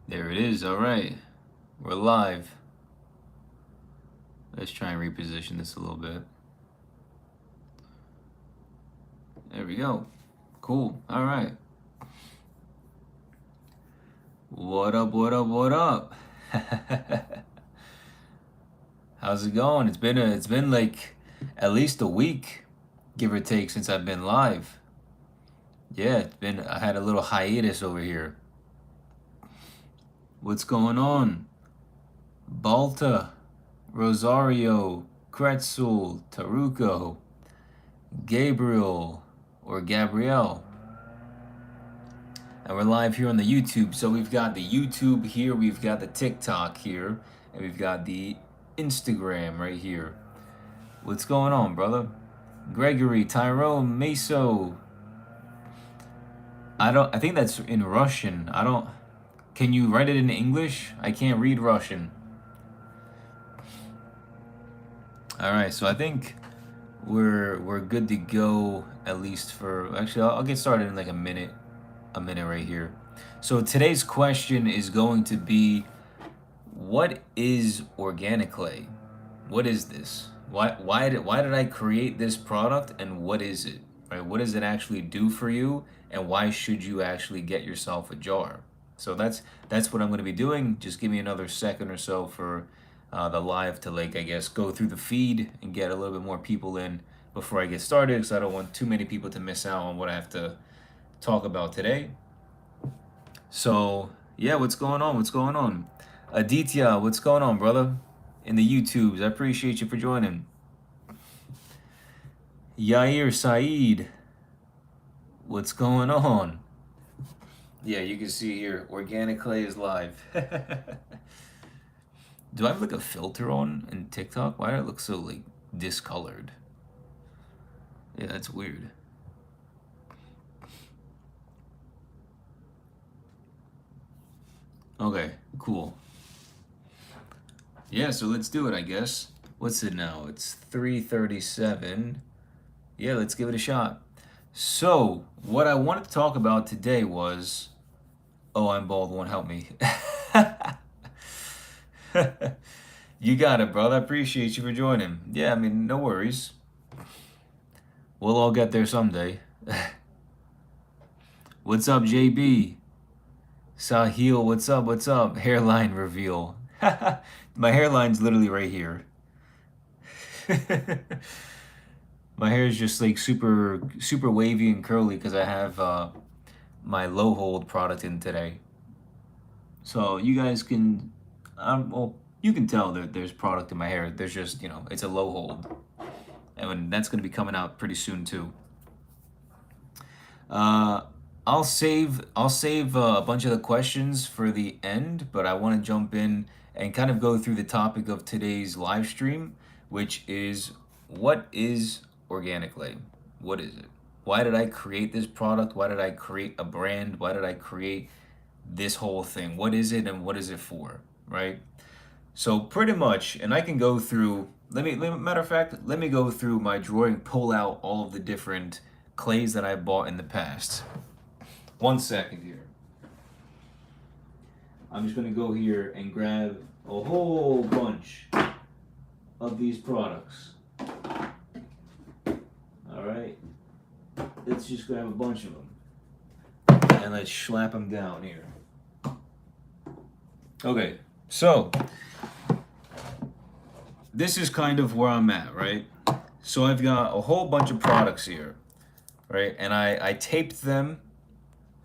There it is. All right. We're live. Let's try and reposition this a little bit. There we go. Cool. All right. What up, what up, what up? How's it going? It's been like at least a week, give or take, since I've been live. Yeah, I had a little hiatus over here. What's going on? Balta, Rosario, Kretzel, Taruko, Gabriel, or Gabrielle. And we're live here on the YouTube. So we've got the YouTube here, we've got the TikTok here, and we've got the Instagram right here. What's going on, brother? Gregory, Tyrone, Meso. I think that's in Russian. Can you write it in English? I can't read Russian. All right, so I think we're good to go, at least for, actually I'll get started in like a minute right here. So today's question is going to be, what is Organiclay? What is this? Why did I create this product, and what is it? Right? What does it actually do for you, and why should you actually get yourself a jar? So that's what I'm going to be doing. Just give me another second or so for the live to, like, I guess, go through the feed and get a little bit more people in before I get started, because I don't want too many people to miss out on what I have to talk about today. So yeah, what's going on? What's going on? Aditya, what's going on, brother? In the YouTubes, I appreciate you for joining. Yair Saeed, what's going on? Yeah, you can see here, Organiclay is live. Do I have like a filter on in TikTok? Why do I look so like discolored? Yeah, that's weird. Okay, cool. Yeah, so let's do it, I guess. What's it now? It's 3:37. Yeah, let's give it a shot. So, what I wanted to talk about today was, oh, I'm bald, won't help me. You got it, brother. I appreciate you for joining. Yeah, I mean, no worries. We'll all get there someday. What's up, JB? Sahil, what's up? What's up? Hairline reveal. My hairline's literally right here. My hair is just like super wavy and curly because I have my low hold product in today. So you guys can, well, you can tell that there's product in my hair. There's just, it's a low hold, and that's going to be coming out pretty soon too. I'll save a bunch of the questions for the end, but I want to jump in and kind of go through the topic of today's live stream, which is, what is Organiclay? What is it? Why did I create this product? Why did I create a brand? Why did I create this whole thing? What is it, and what is it for? Right? So pretty much, and I can go through, matter of fact, let me go through my drawer and pull out all of the different clays that I bought in the past. 1 second here. I'm just gonna go here and grab a whole bunch of these products. All right, let's just grab a bunch of them and let's slap them down here. Okay, so this is kind of where I'm at, right? So I've got a whole bunch of products here, right? And I taped them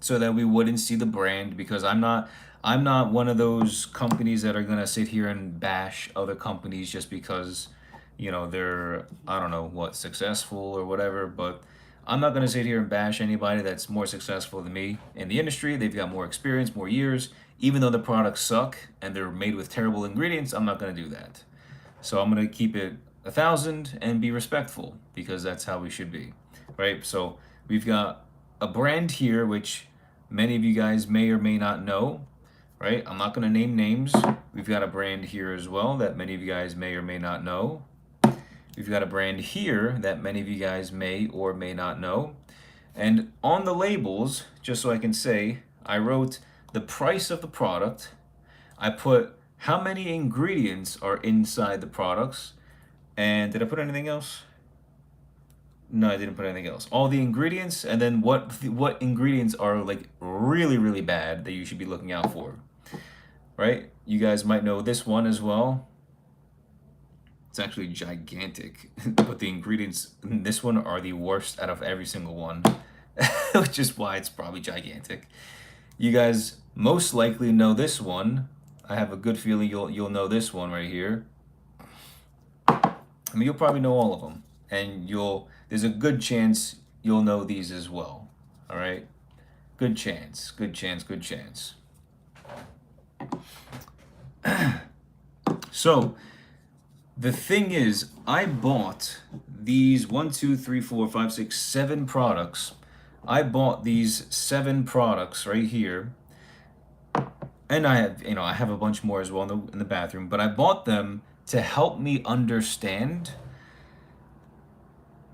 so that we wouldn't see the brand, because I'm not one of those companies that are gonna sit here and bash other companies just because, they're, I don't know what, successful or whatever. But I'm not gonna sit here and bash anybody that's more successful than me in the industry. They've got more experience, more years. Even though the products suck and they're made with terrible ingredients, I'm not gonna do that. So I'm gonna keep it 1,000 and be respectful, because that's how we should be, right? So we've got a brand here which many of you guys may or may not know, right? I'm not gonna name names. We've got a brand here as well that many of you guys may or may not know. We've got a brand here that many of you guys may or may not know. And on the labels, just so I can say, I wrote the price of the product, I put how many ingredients are inside the products, and did I put anything else? No, I didn't put anything else. All the ingredients, and then what ingredients are like really, really bad that you should be looking out for, right? You guys might know this one as well. It's actually gigantic, but the ingredients in this one are the worst out of every single one, which is why it's probably gigantic. You guys most likely know this one. I have a good feeling you'll know this one right here. I mean, you'll probably know all of them, and there's a good chance you'll know these as well. All right, good chance, good chance, good chance. So the thing is, I bought these 1, 2, 3, 4, 5, 6, 7 products. I bought these 7 products right here, and I have a bunch more as well in the bathroom. But I bought them to help me understand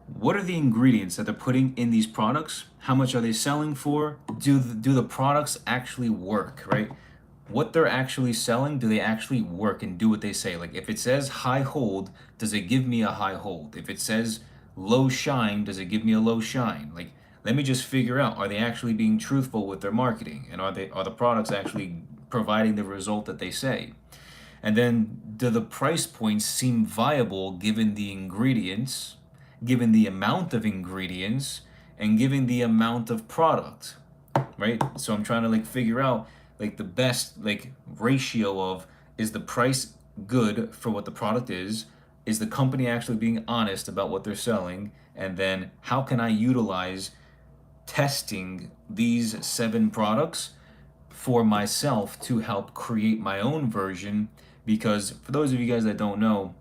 what are the ingredients that they're putting in these products. How much are they selling for? Do the products actually work, right? What they're actually selling, do they actually work and do what they say? Like if it says high hold, does it give me a high hold? If it says low shine, does it give me a low shine? Like let me just figure out, are they actually being truthful with their marketing, and are the products actually providing the result that they say? And then do the price points seem viable given the ingredients, given the amount of ingredients, and given the amount of product, right? So I'm trying to like figure out like the best like ratio of, is the price good for what the product is the company actually being honest about what they're selling, and then how can I utilize testing these 7 products for myself to help create my own version. Because for those of you guys that don't know,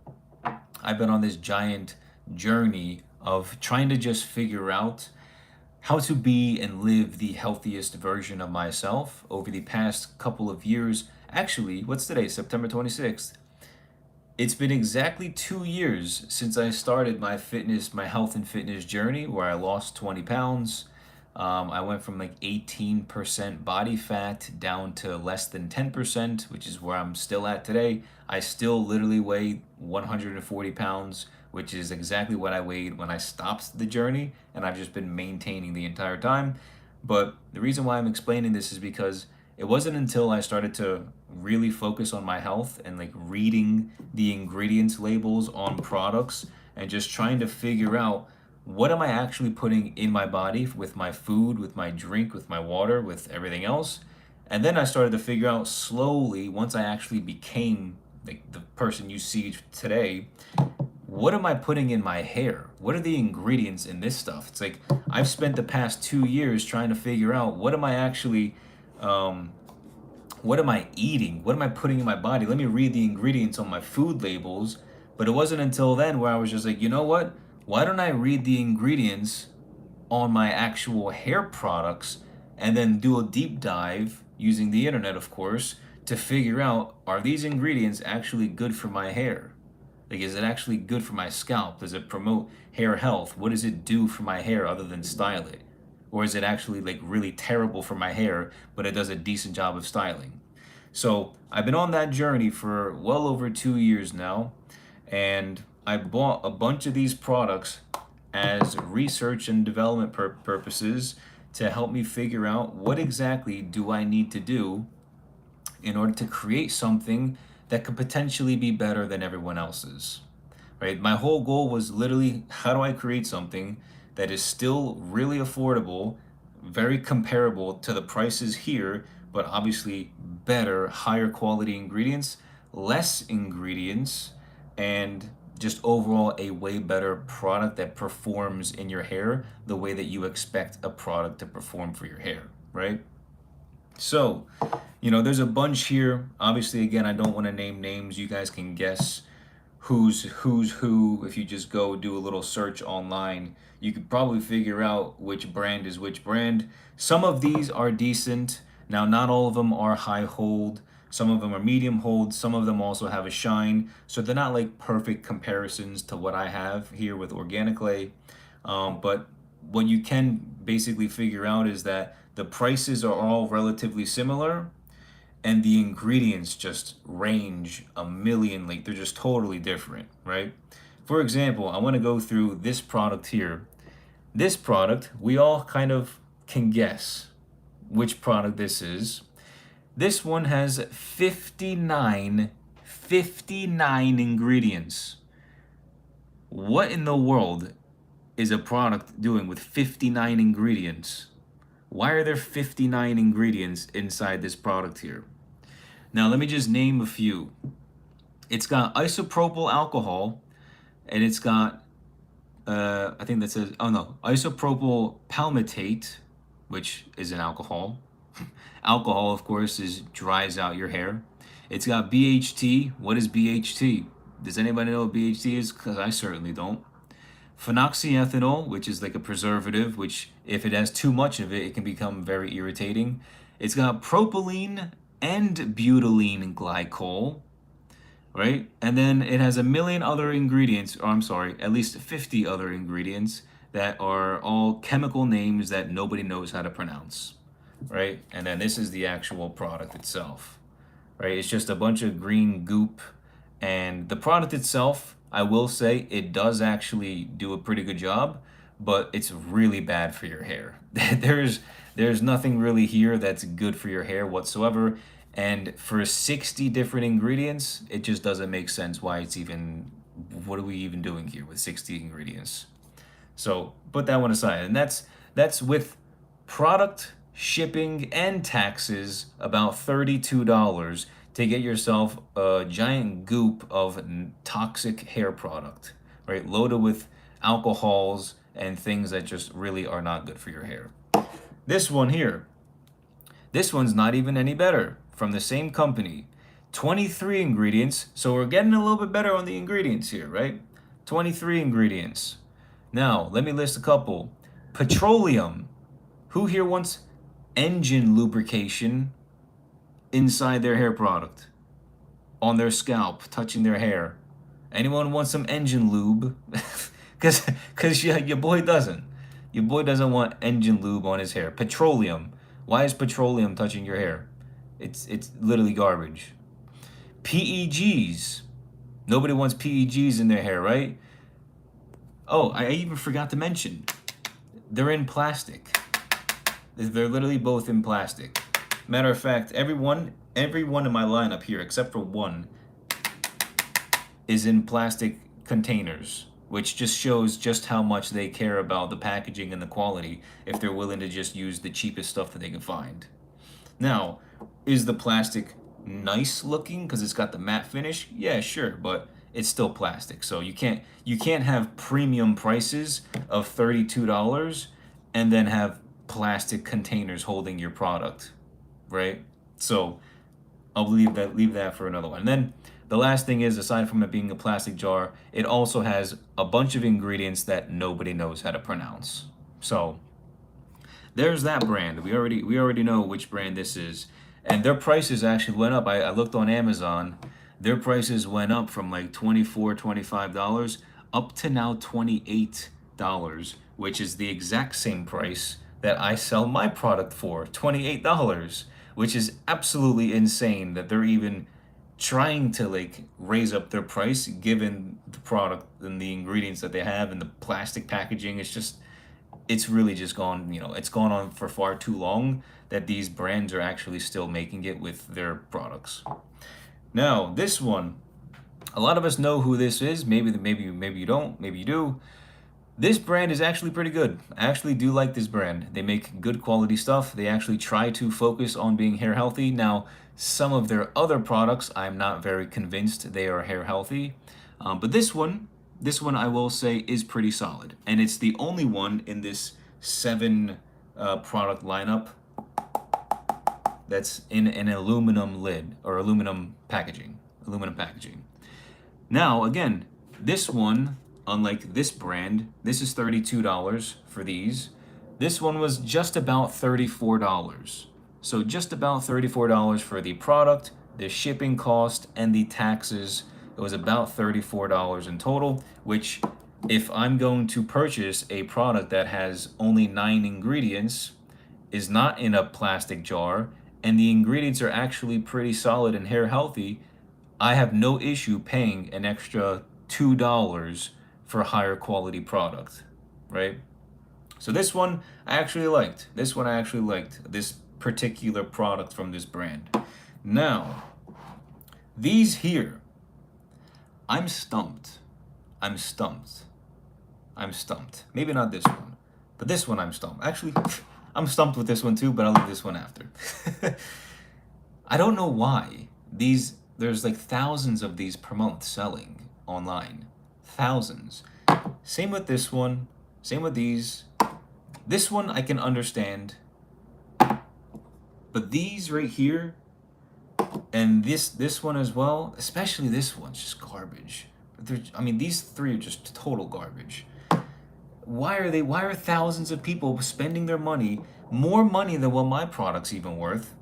I've been on this giant journey of trying to just figure out how to be and live the healthiest version of myself over the past couple of years. Actually, what's today? September 26th. It's been exactly 2 years since I started my health and fitness journey, where I lost 20 pounds. I went from like 18% body fat down to less than 10%, which is where I'm still at today. I still literally weigh 140 pounds, which is exactly what I weighed when I stopped the journey, and I've just been maintaining the entire time. But the reason why I'm explaining this is because it wasn't until I started to really focus on my health and like reading the ingredients labels on products and just trying to figure out, what am I actually putting in my body with my food, with my drink, with my water, with everything else? And then I started to figure out slowly, once I actually became like the person you see today, what am I putting in my hair? What are the ingredients in this stuff? It's like I've spent the past 2 years trying to figure out, what am I actually, what am I eating? What am I putting in my body? Let me read the ingredients on my food labels. But it wasn't until then where I was just like, you know what? Why don't I read the ingredients on my actual hair products and then do a deep dive using the internet, of course, to figure out, are these ingredients actually good for my hair? Like, is it actually good for my scalp? Does it promote hair health? What does it do for my hair other than style it? Or is it actually like really terrible for my hair, but it does a decent job of styling? So I've been on that journey for well over 2 years now, and I bought a bunch of these products as research and development purposes to help me figure out, what exactly do I need to do in order to create something that could potentially be better than everyone else's, right? My whole goal was literally, how do I create something that is still really affordable, very comparable to the prices here, but obviously better, higher quality ingredients, less ingredients, and just overall a way better product that performs in your hair the way that you expect a product to perform for your hair, right? So, there's a bunch here. Obviously, again, I don't want to name names. You guys can guess who's who. If you just go do a little search online, you could probably figure out which brand is which brand. Some of these are decent. Now, not all of them are high hold. Some of them are medium hold. Some of them also have a shine. So they're not like perfect comparisons to what I have here with Organiclay. But what you can basically figure out is that the prices are all relatively similar, and the ingredients just range a million, like they're just totally different, right? For example, I want to go through this product here. This product, we all kind of can guess which product this is. This one has 59 ingredients. What in the world is a product doing with 59 ingredients? Why are there 59 ingredients inside this product here? Now, let me just name a few. It's got isopropyl alcohol, and it's got, I think that says, oh no, isopropyl palmitate, which is an alcohol. Alcohol, of course, dries out your hair. It's got BHT. What is BHT? Does anybody know what BHT is? Because I certainly don't. Phenoxyethanol, which is like a preservative, which if it has too much of it, it can become very irritating. It's got propylene and butylene glycol, right? And then it has a million other ingredients, or I'm sorry, at least 50 other ingredients that are all chemical names that nobody knows how to pronounce, right? And then this is the actual product itself, right? It's just a bunch of green goop. And the product itself, I will say, it does actually do a pretty good job, but it's really bad for your hair. There's nothing really here that's good for your hair whatsoever. And for 60 different ingredients, it just doesn't make sense why it's even, what are we even doing here with 60 ingredients? So put that one aside. And that's with product, shipping, and taxes, about $32 to get yourself a giant goop of toxic hair product, right? Loaded with alcohols and things that just really are not good for your hair. This one here, this one's not even any better. From the same company, 23 ingredients. So we're getting a little bit better on the ingredients here, right? 23 ingredients. Now, let me list a couple. Petroleum. Who here wants engine lubrication inside their hair product? On their scalp, touching their hair. Anyone want some engine lube? Because your boy doesn't. Your boy doesn't want engine lube on his hair. Petroleum. Why is petroleum touching your hair? It's literally garbage. PEGs. Nobody wants PEGs in their hair, right? Oh, I even forgot to mention, they're in plastic. They're literally both in plastic. Matter of fact, every one in my lineup here, except for one, is in plastic containers, which just shows just how much they care about the packaging and the quality if they're willing to just use the cheapest stuff that they can find. Now, is the plastic nice looking because it's got the matte finish? Yeah, sure, but it's still plastic. So you can't have premium prices of $32 and then have plastic containers holding your product, right? So I'll leave that for another one. And then the last thing is, aside from it being a plastic jar, it also has a bunch of ingredients that nobody knows how to pronounce. So there's that brand. We already know which brand this is. And their prices actually went up. I looked on Amazon. Their prices went up from like $24, $25 up to now $28, which is the exact same price that I sell my product for, $28, which is absolutely insane that they're even trying to like raise up their price given the product and the ingredients that they have and the plastic packaging. It's really just gone, it's gone on for far too long that these brands are actually still making it with their products. Now, this one, a lot of us know who this is. Maybe you don't, maybe you do. This brand is actually pretty good. I actually do like this brand. They make good quality stuff. They actually try to focus on being hair healthy. Now, some of their other products, I'm not very convinced they are hair healthy. But this one I will say is pretty solid. And it's the only one in this 7 product lineup that's in an aluminum lid or aluminum packaging. Now, again, this one, unlike this brand, this is $32 for these. This one was just about $34. So just about $34 for the product, the shipping cost, and the taxes. It was about $34 in total, which if I'm going to purchase a product that has only 9 ingredients, is not in a plastic jar, and the ingredients are actually pretty solid and hair healthy, I have no issue paying an extra $2 for a higher quality product, right? So this one I actually liked. This one I actually liked. This particular product from this brand. Now, these here, I'm stumped. I'm stumped. I'm stumped. Maybe not this one, but this one I'm stumped. Actually, I'm stumped with this one too, but I'll leave this one after. I don't know why there's like thousands of these per month selling online. Thousands. Same with this one. Same with these. This one I can understand. But these right here and this one as well, especially this one's just garbage. I mean, these three are just total garbage. Why are thousands of people spending their money, more money than what my product's even worth,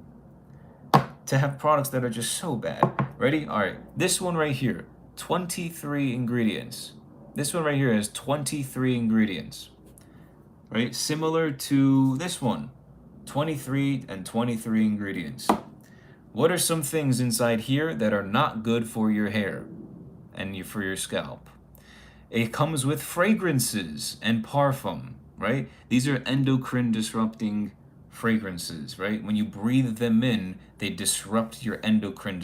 to have products that are just so bad? Ready? All right. This one right here, 23 ingredients. This one right here has 23 ingredients. Right? Similar to this one, 23 and 23 ingredients. What are some things inside here that are not good for your hair and for your scalp? It comes with fragrances and parfum, right? These are endocrine disrupting fragrances, right? When you breathe them in, they disrupt your endocrine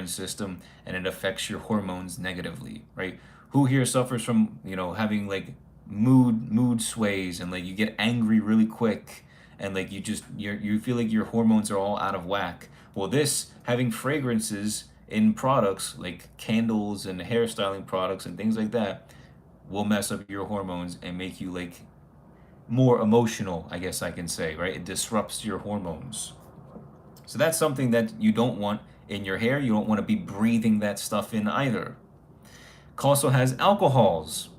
system, and it affects your hormones negatively, right? Who here suffers from, having like mood sways, and like you get angry really quick, and like you feel like your hormones are all out of whack? Well, this having fragrances in products like candles and hairstyling products and things like that will mess up your hormones and make you like more emotional, I guess I can say, right? It disrupts your hormones. So that's something that you don't want in your hair. You don't want to be breathing that stuff in either. It also has alcohols.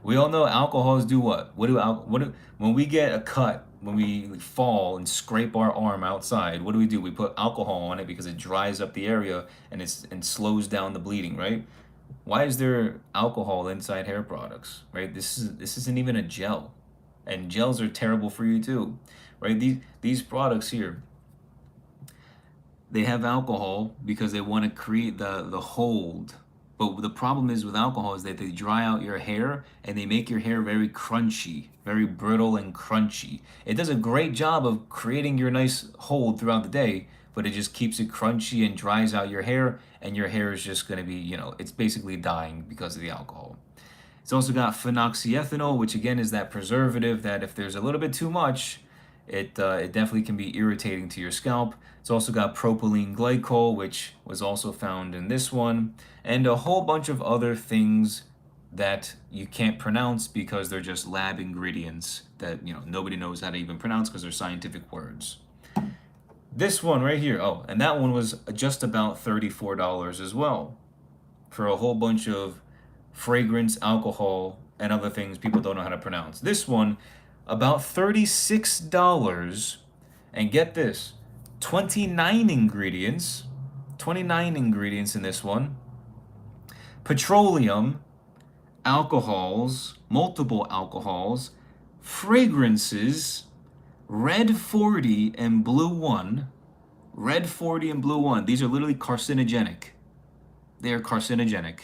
We all know alcohols do what? When we get a cut, when we fall and scrape our arm outside, what do? We put alcohol on it because it dries up the area and slows down the bleeding, right? Why is there alcohol inside hair products, right? This isn't even a gel, and gels are terrible for you too, right? These products here, they have alcohol because they want to create the hold. But the problem is with alcohol is that they dry out your hair and they make your hair very crunchy, very brittle and crunchy. It does a great job of creating your nice hold throughout the day, but it just keeps it crunchy and dries out your hair, and your hair is just going to be, it's basically dying because of the alcohol. It's also got phenoxyethanol, which again is that preservative that if there's a little bit too much, it definitely can be irritating to your scalp. It's also got propylene glycol, which was also found in this one, and a whole bunch of other things that you can't pronounce because they're just lab ingredients that nobody knows how to even pronounce because they're scientific words. This one right here, oh, and that one was just about $34 as well, for a whole bunch of fragrance, alcohol, and other things people don't know how to pronounce. This one, about $36, and get this, 29 ingredients. 29 ingredients in this one. Petroleum, alcohols, multiple alcohols, fragrances, red 40 and blue 1. Red 40 and blue 1. These are literally carcinogenic. They are carcinogenic.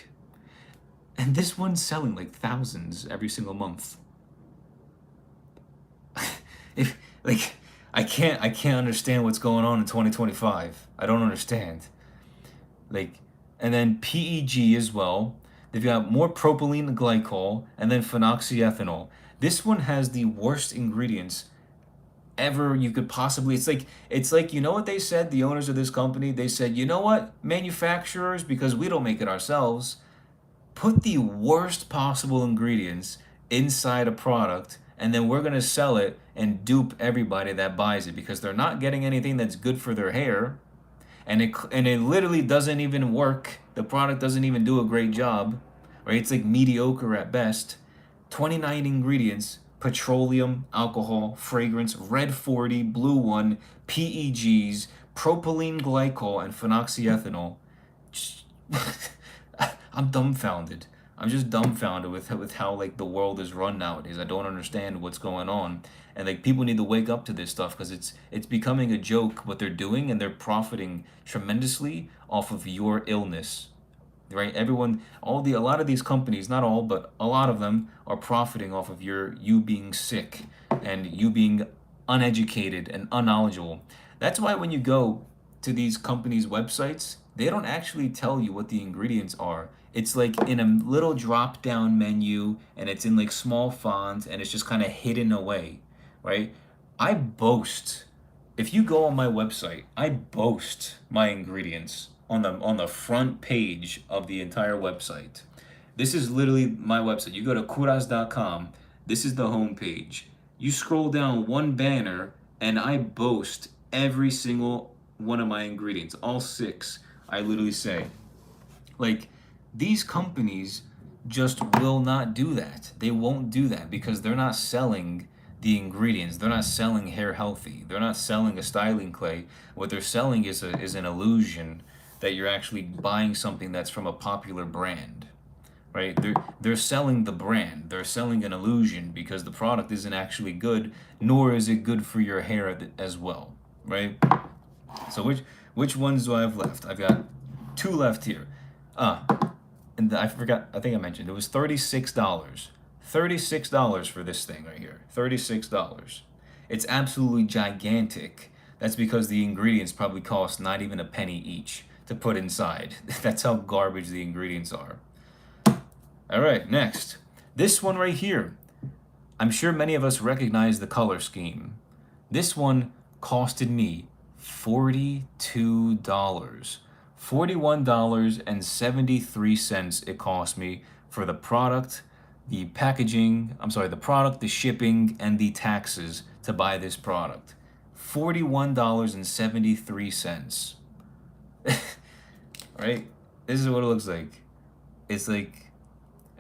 And this one's selling like thousands every single month. If like I can't understand what's going on in 2025. I don't understand. Like, and then PEG as well. They've got more propylene glycol and then phenoxyethanol. This one has the worst ingredients ever you could possibly. It's like what they said, the owners of this company, they said, you know what, manufacturers, because we don't make it ourselves, put the worst possible ingredients inside a product, and then we're going to sell it and dupe everybody that buys it because they're not getting anything that's good for their hair, and it literally doesn't even work. The product doesn't even do a great job, right? It's like mediocre at best. 29 ingredients: petroleum, alcohol, fragrance, red 40, blue 1, PEGs, propylene glycol, and phenoxyethanol. I'm dumbfounded. I'm just dumbfounded with how like the world is run nowadays. I don't understand what's going on, and like people need to wake up to this stuff because it's becoming a joke what they're doing, and they're profiting tremendously off of your illness, right? Everyone, a lot of these companies, not all, but a lot of them are profiting off of you being sick and you being uneducated and unknowledgeable. That's why when you go to these companies' websites, they don't actually tell you what the ingredients are. It's like in a little drop down menu and it's in like small font and it's just kind of hidden away, right? I boast, if you go on my website, I boast my ingredients on the front page of the entire website. This is literally my website. You go to KOVRAS.com. This is the home page. You scroll down one banner, and I boast every single one of my ingredients, all 6. I literally say, like, these companies just will not do that. They won't do that because they're not selling the ingredients. They're not selling hair healthy. They're not selling a styling clay. What they're selling is an illusion that you're actually buying something that's from a popular brand, right? They're selling the brand. They're selling an illusion because the product isn't actually good, nor is it good for your hair as well, right? So which ones do I have left? I've got 2 left here. And I forgot. I think I mentioned it was $36. $36 for this thing right here. $36. It's absolutely gigantic. That's because the ingredients probably cost not even a penny each to put inside. That's how garbage the ingredients are. All right, next. This one right here. I'm sure many of us recognize the color scheme. This one costed me $42. $41.73 it cost me for the product, the packaging, the product, the shipping, and the taxes to buy this product. $41.73. Right? This is what it looks like. It's like,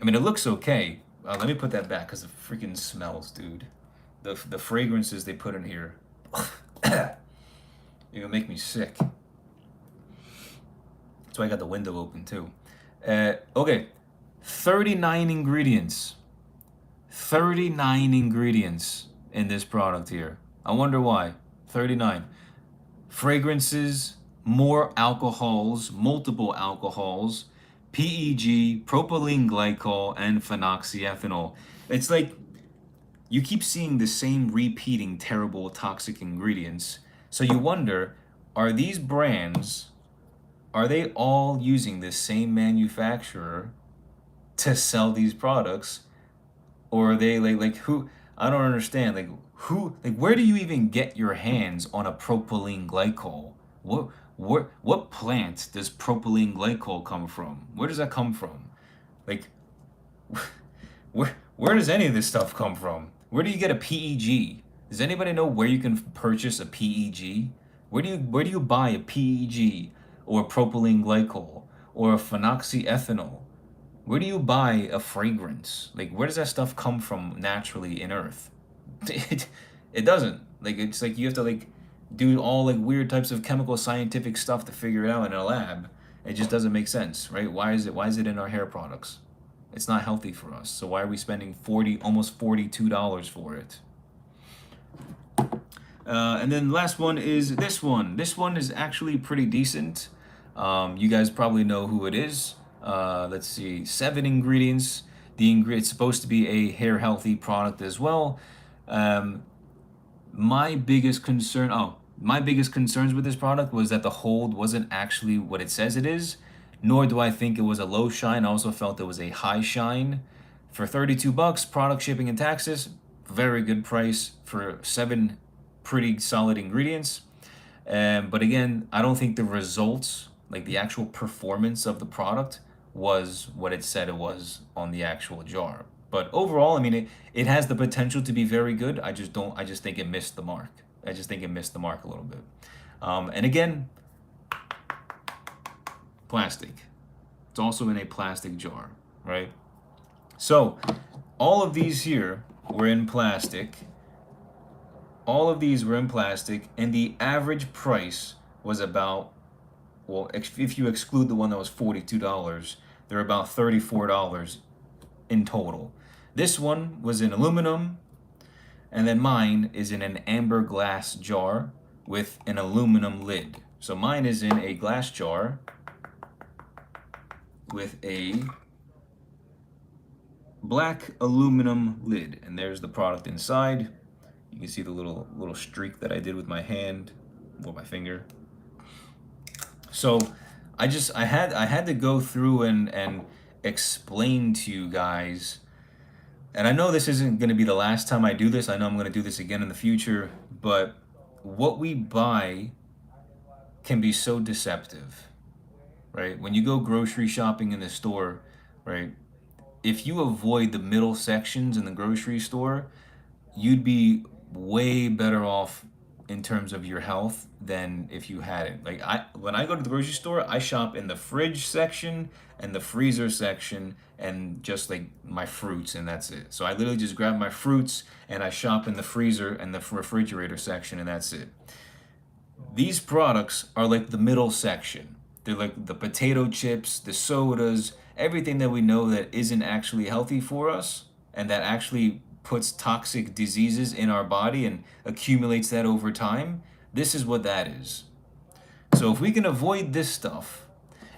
I mean, it looks okay. Let me put that back because it freaking smells, dude. The fragrances they put in here. You're gonna make me sick. That's why I got the window open too. Okay, 39 ingredients. 39 ingredients in this product here. I wonder why. 39. Fragrances, more alcohols, multiple alcohols, PEG, propylene glycol, and phenoxyethanol. It's like you keep seeing the same repeating terrible toxic ingredients. So you wonder, are these brands, are they all using the same manufacturer to sell these products? Or are they like who? I don't understand. Like who? Like where do you even get your hands on a propylene glycol? What plant does propylene glycol come from? Where does that come from? Like where does any of this stuff come from? Where do you get a PEG? Does anybody know where you can purchase a PEG? Where do you buy a PEG or propylene glycol or a phenoxyethanol? Where do you buy a fragrance? Like where does that stuff come from naturally in Earth? It doesn't. Like it's like you have to like do all like weird types of chemical scientific stuff to figure it out in a lab. It just doesn't make sense, right? Why is it in our hair products? It's not healthy for us. So why are we spending almost $42 for it? And then last one is this one. This one is actually pretty decent. You guys probably know who it is. Let's see, 7 ingredients. It's supposed to be a hair healthy product as well. My biggest concerns with this product was that the hold wasn't actually what it says it is, nor do I think it was a low shine. I also felt it was a high shine. For $32, product shipping and taxes, very good price for 7 pretty solid ingredients. But again, I don't think the results, like the actual performance of the product, was what it said it was on the actual jar. But overall, I mean, it has the potential to be very good. I just think it missed the mark. I just think it missed the mark a little bit. And again, plastic. It's also in a plastic jar, right? So all of these here were in plastic. All of these were in plastic, and the average price was about, well, if you exclude the one that was $42, they're about $34 in total. This one was in aluminum, and then mine is in an amber glass jar with an aluminum lid. So mine is in a glass jar with a black aluminum lid, and there's the product inside. You can see the little streak that I did with my hand or my finger. So I had to go through and explain to you guys, and I know this isn't going to be the last time I do this. I know I'm going to do this again in the future, but what we buy can be so deceptive, right? When you go grocery shopping in the store, right? If you avoid the middle sections in the grocery store, you'd be way better off in terms of your health than if you hadn't. Like when I go to the grocery store, I shop in the fridge section and the freezer section and just like my fruits, and that's it. So I literally just grab my fruits and I shop in the freezer and the refrigerator section, and that's it. These products are like the middle section. They're like the potato chips, the sodas, everything that we know that isn't actually healthy for us and that actually puts toxic diseases in our body and accumulates that over time. This is what that is. So if we can avoid this stuff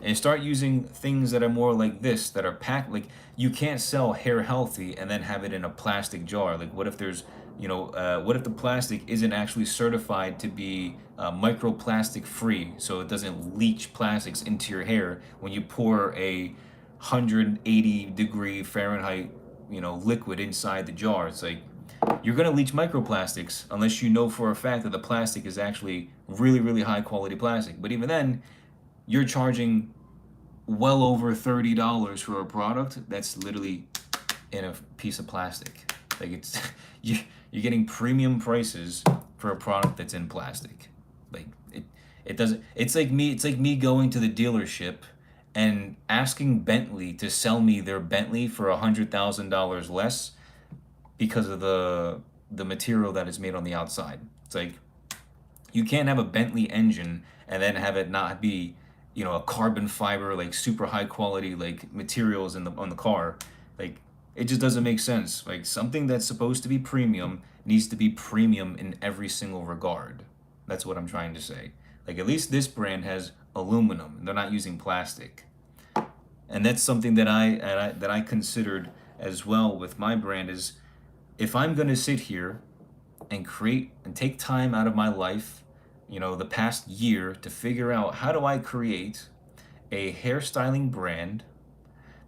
and start using things that are more like this, that are packed, like you can't sell hair healthy and then have it in a plastic jar. Like what if there's, what if the plastic isn't actually certified to be microplastic free, so it doesn't leach plastics into your hair when you pour a 180-degree Fahrenheit, liquid inside the jar? It's like you're gonna leach microplastics unless you know for a fact that the plastic is actually really, really high quality plastic. But even then, you're charging well over $30 for a product that's literally in a piece of plastic. Like it's you're getting premium prices for a product that's in plastic. Like it doesn't. It's like me going to the dealership and asking Bentley to sell me their Bentley for $100,000 less because of the material that is made on the outside. It's like you can't have a Bentley engine and then have it not be, a carbon fiber, like super high quality like materials on the car. Like it just doesn't make sense. Like something that's supposed to be premium needs to be premium in every single regard. That's what I'm trying to say. Like at least this brand has aluminum. They're not using plastic. And that's something that I considered as well with my brand is if I'm going to sit here and create and take time out of my life, the past year to figure out how do I create a hairstyling brand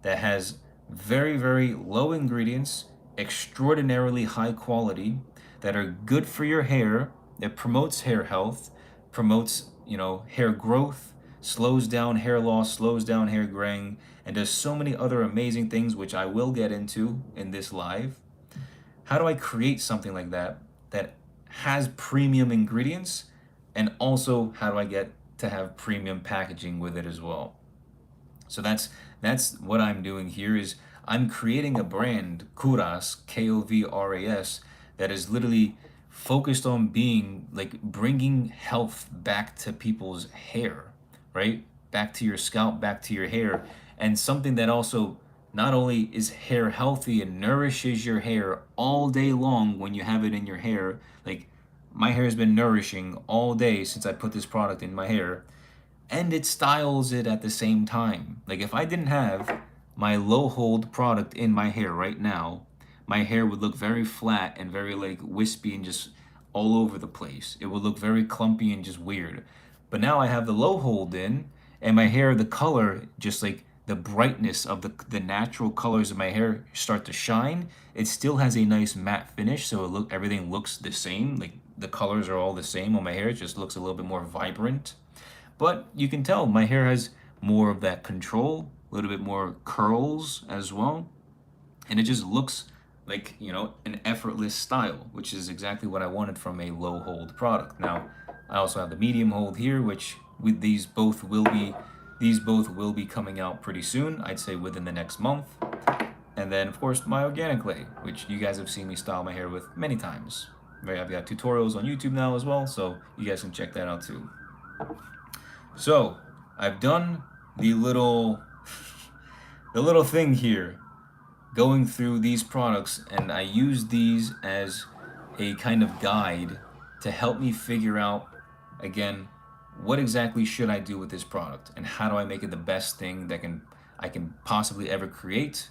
that has very, very low ingredients, extraordinarily high quality, that are good for your hair, that promotes hair health, promotes, hair growth, slows down hair loss, slows down hair graying, and does so many other amazing things, which I will get into in this live. How do I create something like that that has premium ingredients, and also how do I get to have premium packaging with it as well? So that's what I'm doing here is I'm creating a brand, Kouras, KOVRAS, that is literally focused on being like bringing health back to people's hair, right? Back to your scalp, back to your hair, and something that also not only is hair healthy and nourishes your hair all day long when you have it in your hair. Like my hair has been nourishing all day since I put this product in my hair, and it styles it at the same time. Like if I didn't have my low hold product in my hair right now, my hair would look very flat and very like wispy and just all over the place. It would look very clumpy and just weird. But now I have the low hold in, and my hair, the color, just like the brightness of the natural colors of my hair start to shine. It still has a nice matte finish, so everything looks the same. Like the colors are all the same on my hair. It just looks a little bit more vibrant. But you can tell my hair has more of that control, a little bit more curls as well. And it just looks like, an effortless style, which is exactly what I wanted from a low hold product. Now, I also have the medium hold here, which with these both will be coming out pretty soon. I'd say within the next month. And then of course my Organiclay, which you guys have seen me style my hair with many times. Right, I've got tutorials on YouTube now as well, so you guys can check that out too. So I've done the little thing here. going through these products, and I use these as a kind of guide to help me figure out, again, what exactly should I do with this product, and how do I make it the best thing that I can possibly ever create,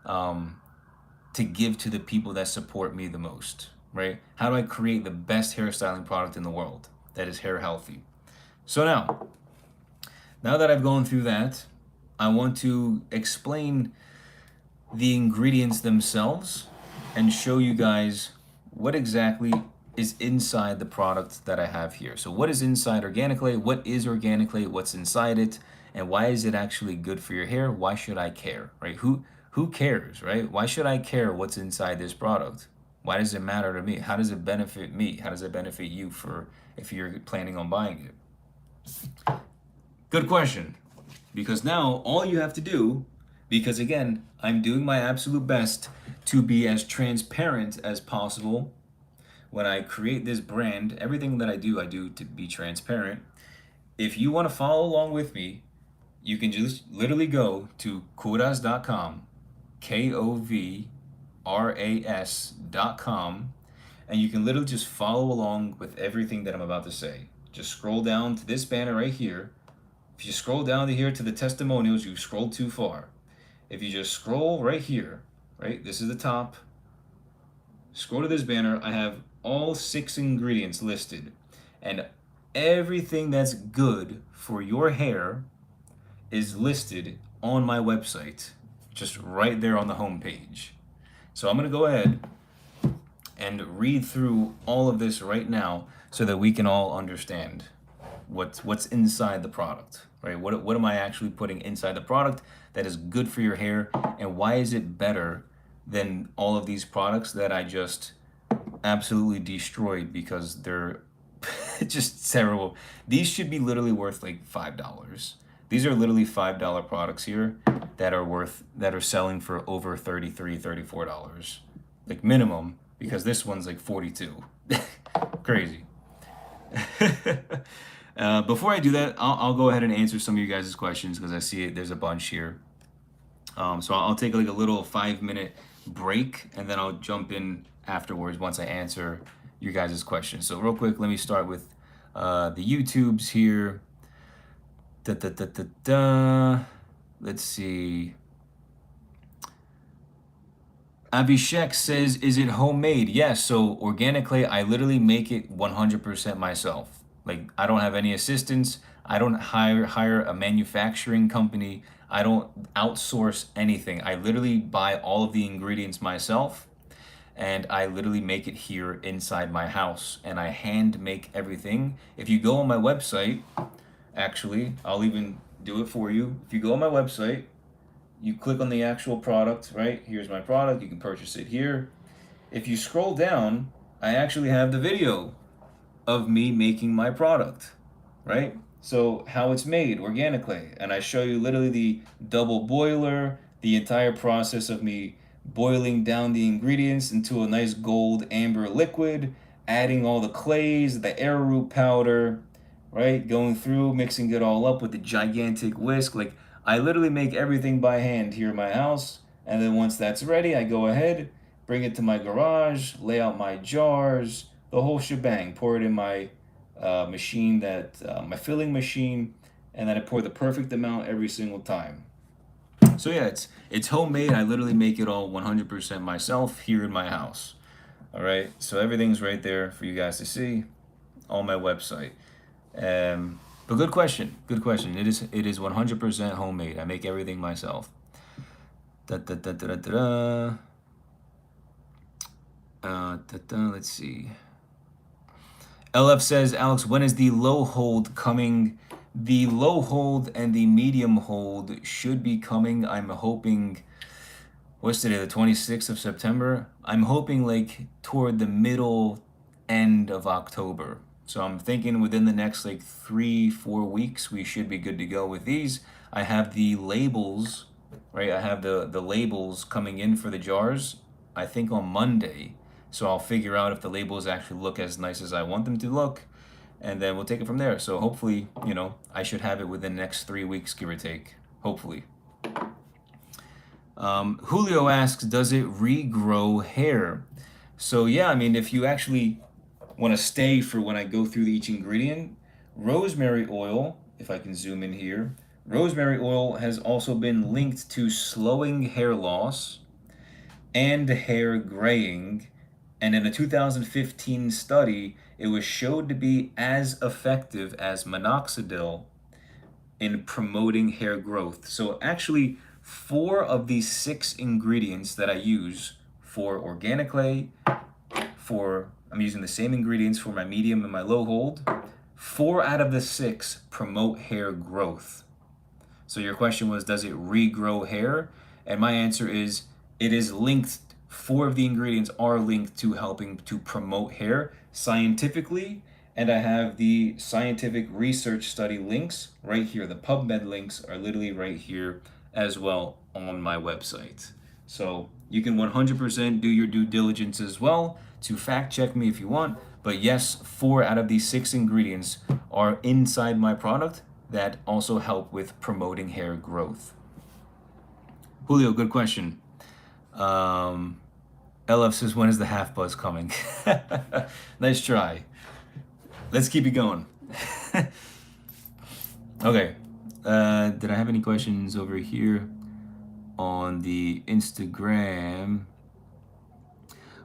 to give to the people that support me the most, right? How do I create the best hairstyling product in the world that is hair healthy? So now that I've gone through that, I want to explain the ingredients themselves and show you guys what exactly is inside the product that I have here. So what is inside Organiclay? What is Organiclay? What's inside it? And why is it actually good for your hair? Why should I care, right? Who cares, right? Why should I care what's inside this product? Why does it matter to me? How does it benefit me? How does it benefit you for if you're planning on buying it? Good question. Because now all you have to do, because again, I'm doing my absolute best to be as transparent as possible. When I create this brand, everything that I do to be transparent. If you want to follow along with me, you can just literally go to KOVRAS.com, KOVRAS.com, and you can literally just follow along with everything that I'm about to say. Just scroll down to this banner right here. If you scroll down to here to the testimonials, you scrolled too far. If you just scroll right here, right, this is the top. Scroll to this banner. I have all 6 ingredients listed, and everything that's good for your hair is listed on my website, just right there on the home page. So I'm gonna go ahead and read through all of this right now so that we can all understand what's inside the product, right? What am I actually putting inside the product that is good for your hair, and why is it better than all of these products that I just absolutely destroyed because they're just terrible. These should be literally worth like $5. These are literally $5 products here that are selling for over $33, $34, like minimum, because this one's like 42. Crazy. Before I do that, I'll go ahead and answer some of you guys' questions because I see it. There's a bunch here. So I'll take like a little 5-minute break, and then I'll jump in afterwards once I answer your guys' questions. So real quick, let me start with the YouTubes here. Let's see. Abhishek says, is it homemade? Yes. So Organiclay, I literally make it 100% myself. Like, I don't have any assistants. I don't hire a manufacturing company. I don't outsource anything. I literally buy all of the ingredients myself, and I literally make it here inside my house, and I hand make everything. If you go on my website, actually, I'll even do it for you. If you go on my website, you click on the actual product, right? Here's my product. You can purchase it here. If you scroll down, I actually have the video of me making my product, right? So how it's made, Organiclay. And I show you literally the double boiler, the entire process of me boiling down the ingredients into a nice gold amber liquid, adding all the clays, the arrowroot powder, right? Going through, mixing it all up with the gigantic whisk. Like, I literally make everything by hand here in my house. And then once that's ready, I go ahead, bring it to my garage, lay out my jars, the whole shebang, pour it in my machine, my filling machine, and then I pour the perfect amount every single time. So yeah, it's homemade. I literally make it all 100% myself here in my house. All right, so everything's right there for you guys to see on my website. But good question. It is 100% homemade. I make everything myself. Let's see. LF says, Alex, when is the low hold coming? The low hold and the medium hold should be coming. I'm hoping, what's today, the 26th of September? I'm hoping like toward the middle end of October. So I'm thinking within the next like 3-4 weeks, we should be good to go with these. I have the labels, right? I have the labels coming in for the jars, I think on Monday. So I'll figure out if the labels actually look as nice as I want them to look, and then we'll take it from there. So hopefully, I should have it within the next 3 weeks, give or take. Hopefully. Julio asks, does it regrow hair? So yeah, I mean, if you actually want to stay for when I go through each ingredient, rosemary oil, if I can zoom in here, rosemary oil has also been linked to slowing hair loss and hair graying. And in a 2015 study, it was showed to be as effective as minoxidil in promoting hair growth. So actually, 4 of these 6 ingredients that I use for Organiclay, I'm using the same ingredients for my medium and my low hold. 4 out of the 6 promote hair growth. So your question was, does it regrow hair? And my answer is, it is linked. 4 of the ingredients are linked to helping to promote hair scientifically. And I have the scientific research study links right here. The PubMed links are literally right here as well on my website. So you can 100% do your due diligence as well to fact check me if you want. But yes, 4 out of these 6 ingredients are inside my product that also help with promoting hair growth. Julio, good question. LF says, when is the half buzz coming? Nice try. Let's keep it going. Okay. Did I have any questions over here on the Instagram?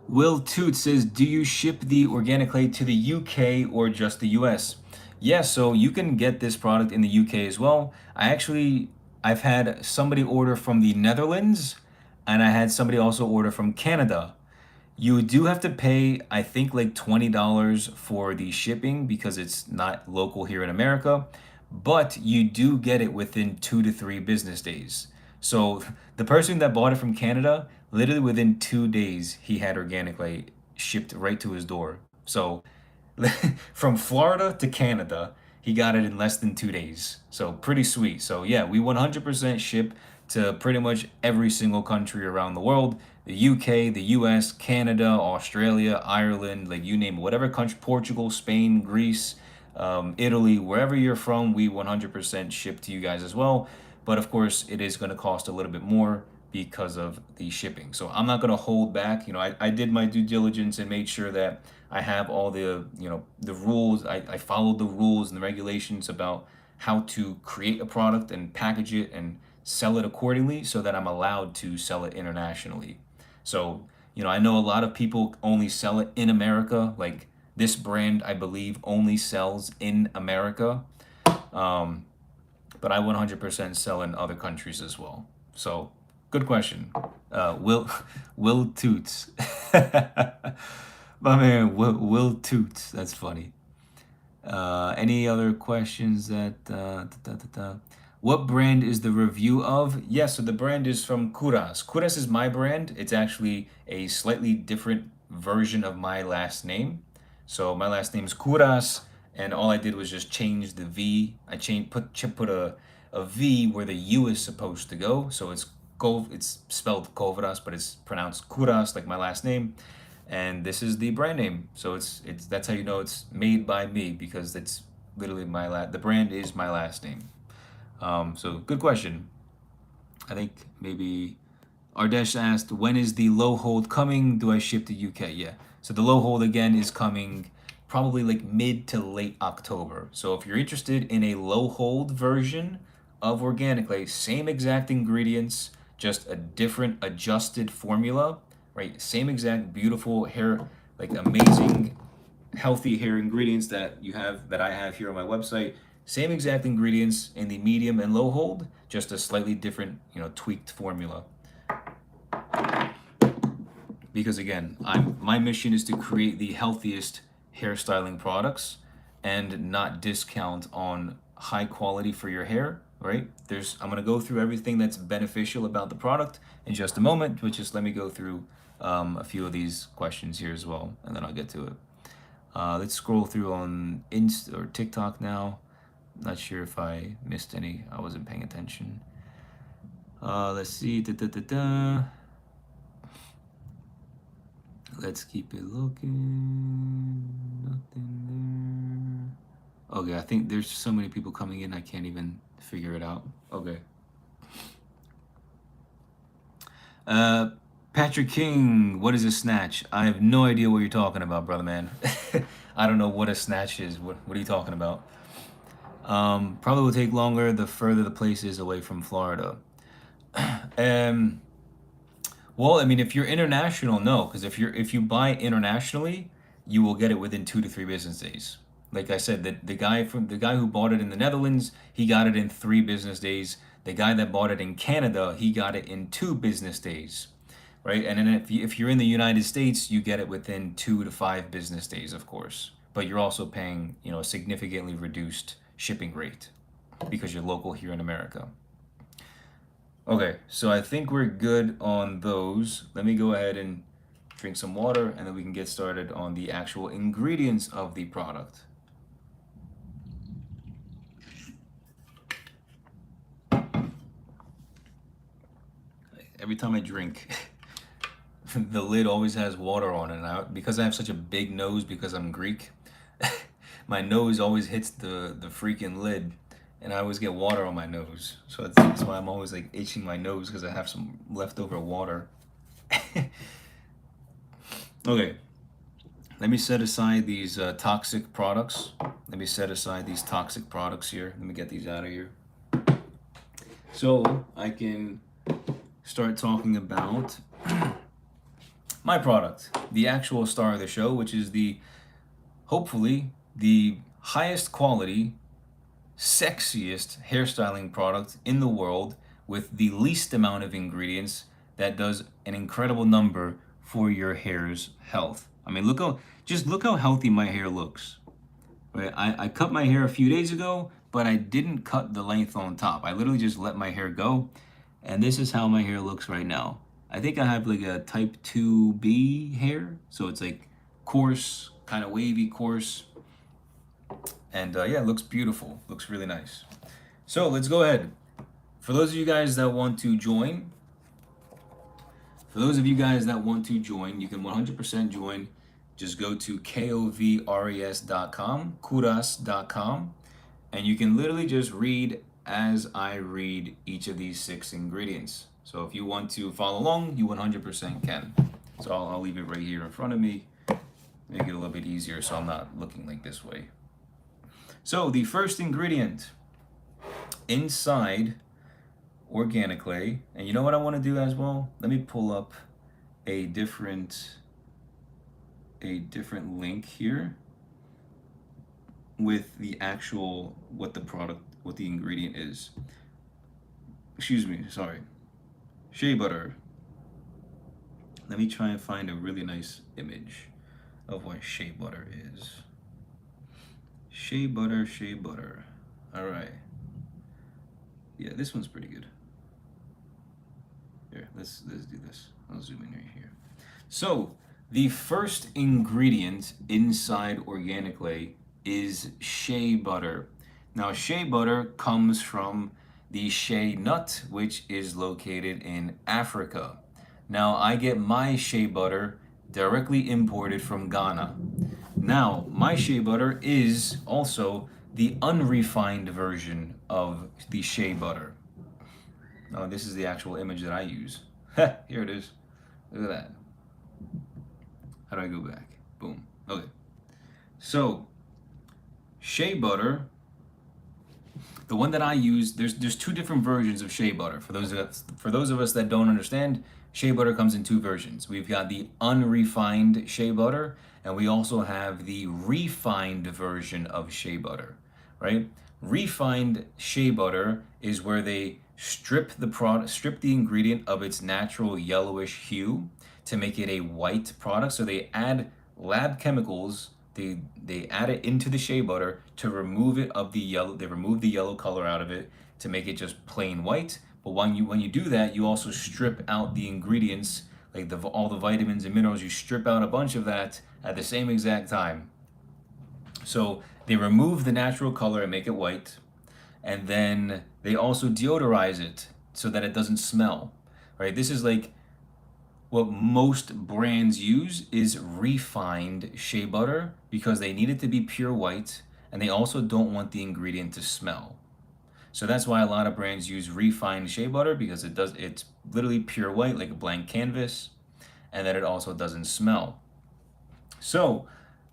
Will Toot says, do you ship the Organiclay to the UK or just the US? Yeah, so you can get this product in the UK as well. I've had somebody order from the Netherlands, and I had somebody also order from Canada. You do have to pay, I think, like $20 for the shipping because it's not local here in America, but you do get it within 2 to 3 business days. So the person that bought it from Canada, literally within 2 days, he had Organically shipped right to his door. So from Florida to Canada, he got it in less than 2 days. So pretty sweet. So yeah, we 100% ship to pretty much every single country around the world. The UK, the US, Canada, Australia, Ireland, like you name it, whatever country, Portugal, Spain, Greece, Italy, wherever you're from, we 100% ship to you guys as well. But of course, it is going to cost a little bit more because of the shipping. So I'm not going to hold back. I did my due diligence and made sure that I have all the rules. I followed the rules and the regulations about how to create a product and package it and sell it accordingly so that I'm allowed to sell it internationally. So, I know a lot of people only sell it in America. Like this brand, I believe, only sells in America. But I 100% sell in other countries as well. So, good question. Will Toots. My man, Will Toots. That's funny. Any other questions what brand is the review of? Yes, so the brand is from Kouras. Kouras is my brand. It's actually a slightly different version of my last name. So my last name is Kouras, and all I did was just change the V. I put a V where the U is supposed to go. So it's spelled KOVRAS, but it's pronounced Kouras, like my last name. And this is the brand name. So it's that's how you know it's made by me, because it's literally the brand is my last name. So good question. I think maybe Ardesh asked, when is the low hold coming? Do I ship to UK? Yeah. So the low hold again is coming probably like mid to late October. So if you're interested in a low hold version of Organiclay, same exact ingredients, just a different adjusted formula, right? Same exact beautiful hair, like amazing healthy hair ingredients that I have here on my website. Same exact ingredients in the medium and low hold, just a slightly different, tweaked formula. Because again, my mission is to create the healthiest hairstyling products and not discount on high quality for your hair, right? I'm gonna go through everything that's beneficial about the product in just a moment, but just let me go through a few of these questions here as well, and then I'll get to it. Let's scroll through on Insta or TikTok now. Not sure if I missed any. I wasn't paying attention. Let's see. Let's keep it looking. Nothing there. Okay, I think there's so many people coming in, I can't even figure it out. Okay. Uh, Patrick King, what is a snatch? I have no idea what you're talking about, brother man. I don't know what a snatch is. What are you talking about? Probably will take longer the further the place is away from Florida. Um, well, I mean, if you're international, no, because if you buy internationally, you will get it within 2 to 3 business days. Like I said, the guy who bought it in the Netherlands, he got it in 3 business days. The guy that bought it in Canada, he got it in 2 business days, right? And then if you're in the United States, you get it within 2 to 5 business days, of course. But you're also paying, a significantly reduced shipping rate because you're local here in America. Okay, so I think we're good on those. Let me go ahead and drink some water and then we can get started on the actual ingredients of the product. Every time I drink, the lid always has water on it. And because I have such a big nose because I'm Greek, my nose always hits the freaking lid and I always get water on my nose. So that's why I'm always like itching my nose because I have some leftover water. Okay, let me set aside these toxic products. Let me set aside these toxic products here. Let me get these out of here. So I can start talking about my product, the actual star of the show, which is hopefully, the highest quality, sexiest hairstyling product in the world with the least amount of ingredients that does an incredible number for your hair's health. I mean, look how healthy my hair looks. Right? I cut my hair a few days ago, but I didn't cut the length on top. I literally just let my hair go, and this is how my hair looks right now. I think I have like a type 2B hair, so it's like coarse, kind of wavy, coarse. And yeah, it looks beautiful. Looks really nice. So let's go ahead. For those of you guys that want to join, you can 100% join. Just go to KOVRAS.com, Kouras.com, and you can literally just read as I read each of these 6 ingredients. So if you want to follow along, you 100% can. So I'll leave it right here in front of me, make it a little bit easier so I'm not looking like this way. So the first ingredient inside Organiclay, and you know what I want to do as well? Let me pull up a different link here with the actual what the ingredient is. Excuse me, sorry. Shea butter. Let me try and find a really nice image of what shea butter is. Shea butter. All right. Yeah, this one's pretty good. Here, let's do this. I'll zoom in right here. So the first ingredient inside Organiclay is shea butter. Now, shea butter comes from the shea nut, which is located in Africa. Now, I get my shea butter directly imported from Ghana. Now, my shea butter is also the unrefined version of the shea butter. Now, this is the actual image that I use. Here it is. Look at that. How do I go back? Boom. Okay. So, shea butter, the one that I use, there's 2 different versions of shea butter. For those of us that don't understand, shea butter comes in 2 versions. We've got the unrefined shea butter, and we also have the refined version of shea butter, right? Refined shea butter is where they strip the ingredient of its natural yellowish hue to make it a white product. So they add lab chemicals. They add it into the shea butter to remove it of the yellow. They remove the yellow color out of it to make it just plain white. But when you do that, you also strip out the ingredients, like all the vitamins and minerals. You strip out a bunch of that at the same exact time. So they remove the natural color and make it white, and then they also deodorize it so that it doesn't smell. Right? This is like what most brands use is refined shea butter because they need it to be pure white, and they also don't want the ingredient to smell. So that's why a lot of brands use refined shea butter, because it's literally pure white like a blank canvas, and that it also doesn't smell. So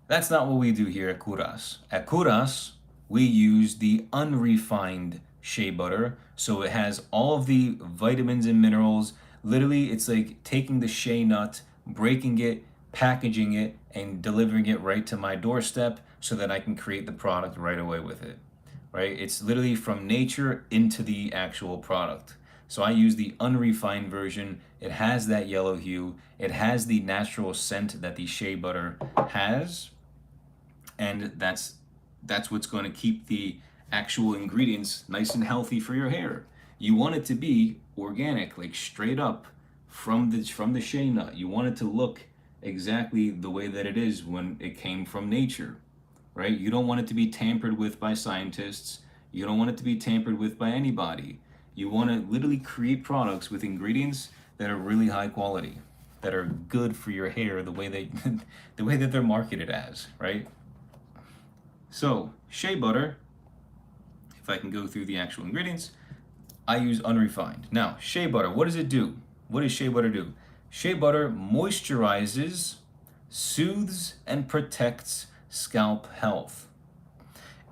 that's not what we do here at Kouras. At Kouras, we use the unrefined shea butter. So it has all of the vitamins and minerals. Literally, it's like taking the shea nut, breaking it, packaging it, and delivering it right to my doorstep so that I can create the product right away with it. Right? It's literally from nature into the actual product. So I use the unrefined version. It has that yellow hue. It has the natural scent that the shea butter has, and that's what's going to keep the actual ingredients nice and healthy for your hair. You want it to be organic, like straight up from the shea nut. You want it to look exactly the way that it is when it came from nature, right? You don't want it to be tampered with by scientists. You don't want it to be tampered with by anybody. You want to literally create products with ingredients that are really high quality, that are good for your hair the way they the way that they're marketed as, right? So, shea butter, if I can go through the actual ingredients, I use unrefined. Now, shea butter, what does it do? What does shea butter do? Shea butter moisturizes, soothes, and protects scalp health.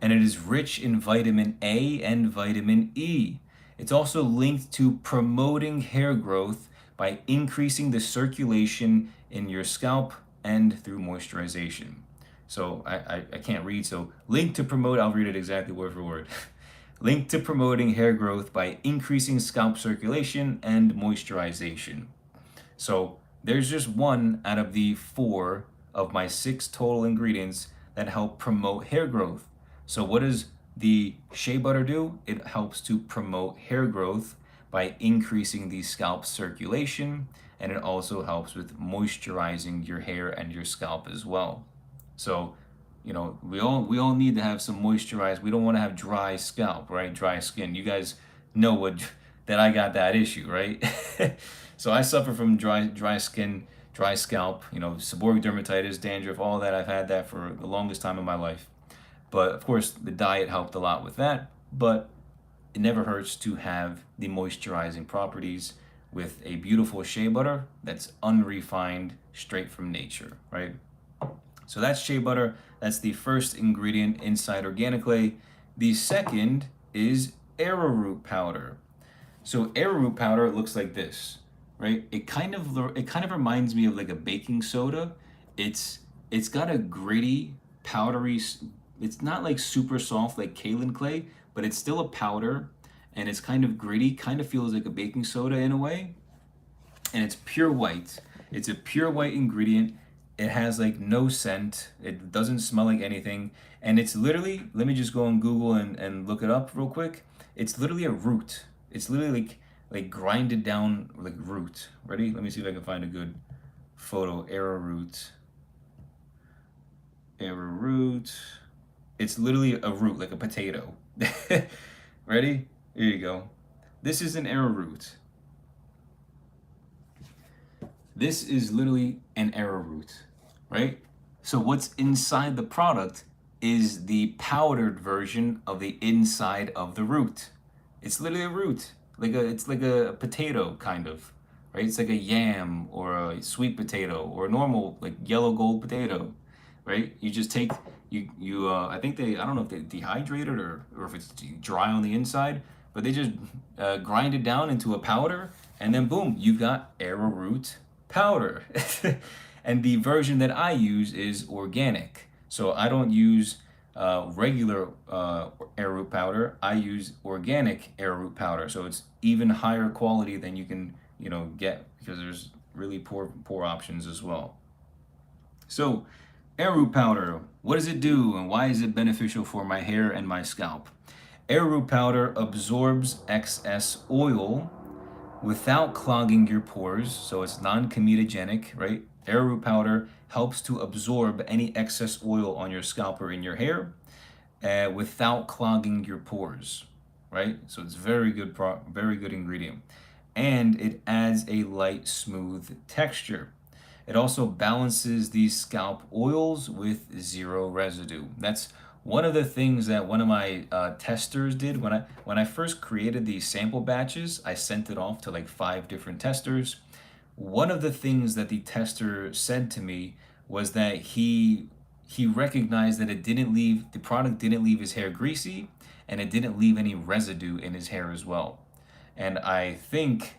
And it is rich in vitamin A and vitamin E. It's also linked to promoting hair growth by increasing the circulation in your scalp and through moisturization. So I can't read, so linked to promote, I'll read it exactly word for word. Linked to promoting hair growth by increasing scalp circulation and moisturization. So there's just one out of the 4 of my 6 total ingredients that help promote hair growth. So what does the shea butter do? It helps to promote hair growth by increasing the scalp circulation, and it also helps with moisturizing your hair and your scalp as well. So, we all need to have some moisturized. We don't want to have dry scalp, right? Dry skin. You guys know what that I got that issue, right? So I suffer from dry skin, dry scalp, seborrheic dermatitis, dandruff, all that. I've had that for the longest time in my life. But of course, the diet helped a lot with that, but it never hurts to have the moisturizing properties with a beautiful shea butter that's unrefined, straight from nature, right? So that's shea butter. That's the first ingredient inside Organiclay. The second is arrowroot powder. So arrowroot powder looks like this, right? It kind of reminds me of like a baking soda. It's got a gritty, powdery. It's not like super soft like kaolin clay, but it's still a powder, and it's kind of gritty. Kind of feels like a baking soda in a way, and it's pure white. It's a pure white ingredient. It has like no scent. It doesn't smell like anything. And it's literally, let me just go on Google and look it up real quick. It's literally a root. It's literally like grinded down like root. Ready? Let me see if I can find a good photo. Arrowroot. Arrowroot. It's literally a root, like a potato. Ready? Here you go. This is an arrowroot. This is literally an arrowroot, right? So what's inside the product is the powdered version of the inside of the root. It's literally a root, it's like a potato kind of, right? It's like a yam or a sweet potato or a normal like yellow gold potato, right? You just take I think I don't know if they dehydrate it or if it's dry on the inside, but they just grind it down into a powder, and then boom, you've got arrowroot powder. And the version that I use is organic. So I don't use regular arrowroot powder. I use organic arrowroot powder. So it's even higher quality than you can, get, because there's really poor options as well. So arrowroot powder, what does it do and why is it beneficial for my hair and my scalp? Arrowroot powder absorbs excess oil without clogging your pores, so it's non-comedogenic, right? Arrowroot powder helps to absorb any excess oil on your scalp or in your hair without clogging your pores, right? So it's very good ingredient. And it adds a light, smooth texture. It also balances these scalp oils with zero residue. That's one of the things that one of my testers did when I first created these sample batches, I sent it off to like 5 different testers. One of the things that the tester said to me was that he recognized that the product didn't leave his hair greasy, and it didn't leave any residue in his hair as well. And I think,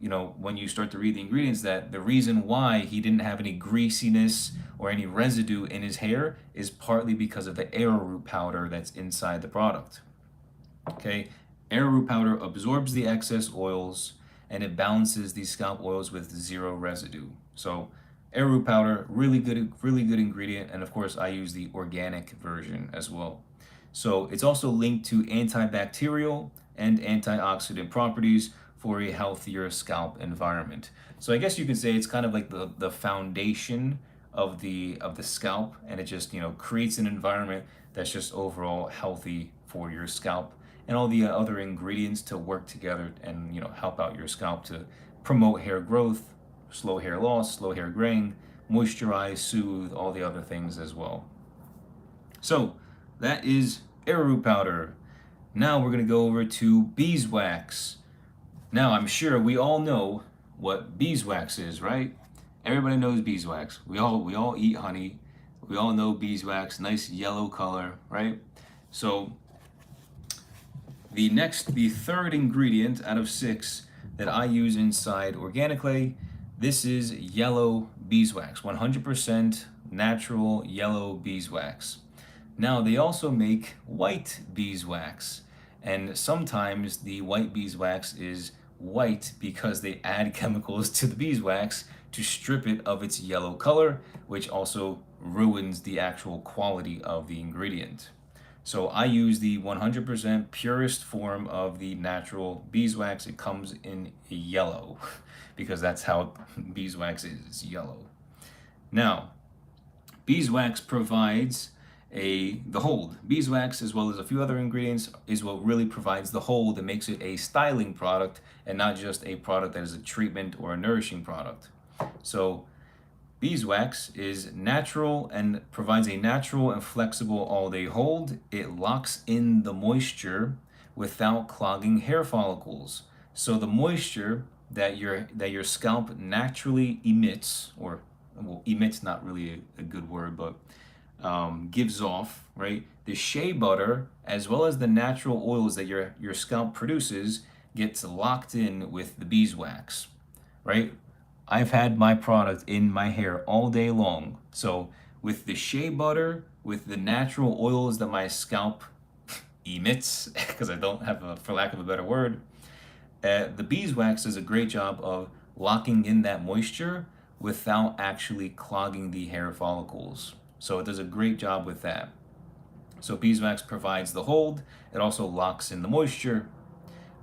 when you start to read the ingredients, that the reason why he didn't have any greasiness or any residue in his hair is partly because of the arrowroot powder that's inside the product. Okay, arrowroot powder absorbs the excess oils and it balances these scalp oils with zero residue. So arrowroot powder, really good ingredient, and of course I use the organic version as well. So it's also linked to antibacterial and antioxidant properties for a healthier scalp environment. So I guess you could say it's kind of like the foundation of the scalp, and it just creates an environment that's just overall healthy for your scalp, and all the other ingredients to work together and help out your scalp to promote hair growth, slow hair loss, slow hair graying, moisturize, soothe, all the other things as well. So that is arrowroot powder. Now we're going to go over to beeswax. Now I'm sure we all know what beeswax is, right? Everybody knows beeswax. We all eat honey. We all know beeswax, nice yellow color, right? So the third ingredient out of 6 that I use inside Organiclay, this is yellow beeswax, 100% natural yellow beeswax. Now they also make white beeswax, and sometimes the white beeswax is white because they add chemicals to the beeswax to strip it of its yellow color, which also ruins the actual quality of the ingredient. So I use the 100% purest form of the natural beeswax. It comes in yellow because that's how beeswax is, yellow. Now, beeswax provides the hold. Beeswax, as well as a few other ingredients, is what really provides the hold and makes it a styling product and not just a product that is a treatment or a nourishing product. So beeswax is natural and provides a natural and flexible all-day hold. It locks in the moisture without clogging hair follicles. So the moisture that your scalp naturally emits, or emits not really a good word, but gives off, right? The shea butter, as well as the natural oils that your scalp produces, gets locked in with the beeswax, right? I've had my product in my hair all day long. So with the shea butter, with the natural oils that my scalp emits, because I don't have for lack of a better word, the beeswax does a great job of locking in that moisture without actually clogging the hair follicles. So it does a great job with that. So beeswax provides the hold. It also locks in the moisture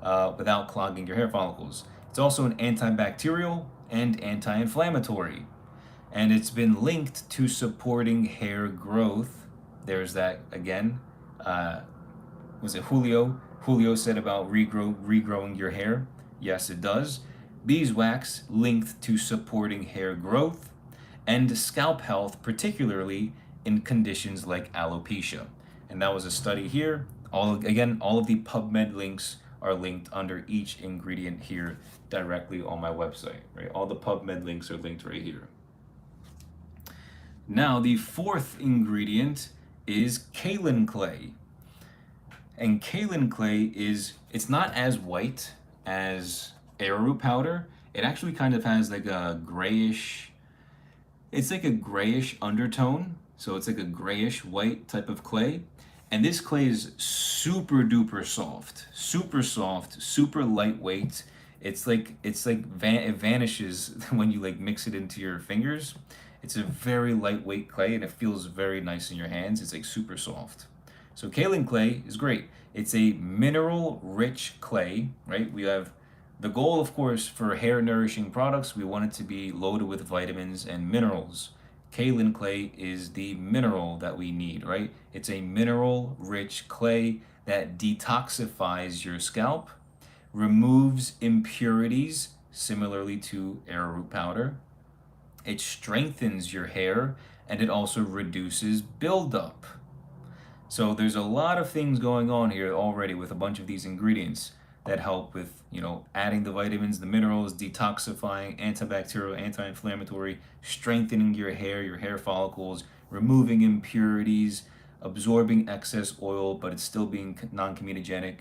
without clogging your hair follicles. It's also an antibacterial and anti-inflammatory, and it's been linked to supporting hair growth. There's that again. Was it Julio? Julio said about regrowing your hair. Yes, it does. Beeswax linked to supporting hair growth and scalp health, particularly in conditions like alopecia. And that was a study here. All of the PubMed links are linked under each ingredient here directly on my website, right? All the PubMed links are linked right here. Now, the 4th ingredient is kaolin clay. And kaolin clay it's not as white as arrowroot powder. It actually kind of has like a grayish, it's like a grayish undertone. So it's like a grayish white type of clay. And this clay is super duper soft, super lightweight. It vanishes when you like mix it into your fingers. It's a very lightweight clay and it feels very nice in your hands. It's like super soft. So kaolin clay is great. It's a mineral rich clay, right? We have the goal, of course, for hair nourishing products. We want it to be loaded with vitamins and minerals. Kaolin clay is the mineral that we need, right? It's a mineral rich clay that detoxifies your scalp, removes impurities similarly to arrowroot powder. It strengthens your hair and it also reduces buildup. So there's a lot of things going on here already with a bunch of these ingredients that help with, adding the vitamins, the minerals, detoxifying, antibacterial, anti-inflammatory, strengthening your hair follicles, removing impurities, absorbing excess oil, but it's still being non-comedogenic.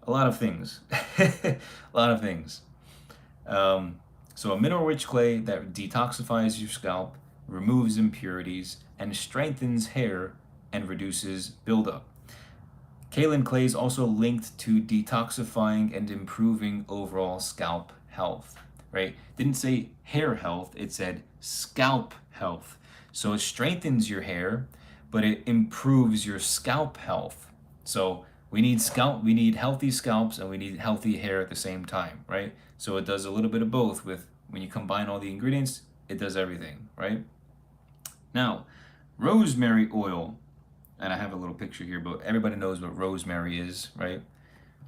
A lot of things. A lot of things. So a mineral-rich clay that detoxifies your scalp, removes impurities, and strengthens hair and reduces buildup. Kaolin clay is also linked to detoxifying and improving overall scalp health, right? Didn't say hair health, it said scalp health. So it strengthens your hair, but it improves your scalp health. So we need healthy scalps and we need healthy hair at the same time, right? So it does a little bit of both. With when you combine all the ingredients, it does everything, right? Now, rosemary oil, and I have a little picture here, but everybody knows what rosemary is, right?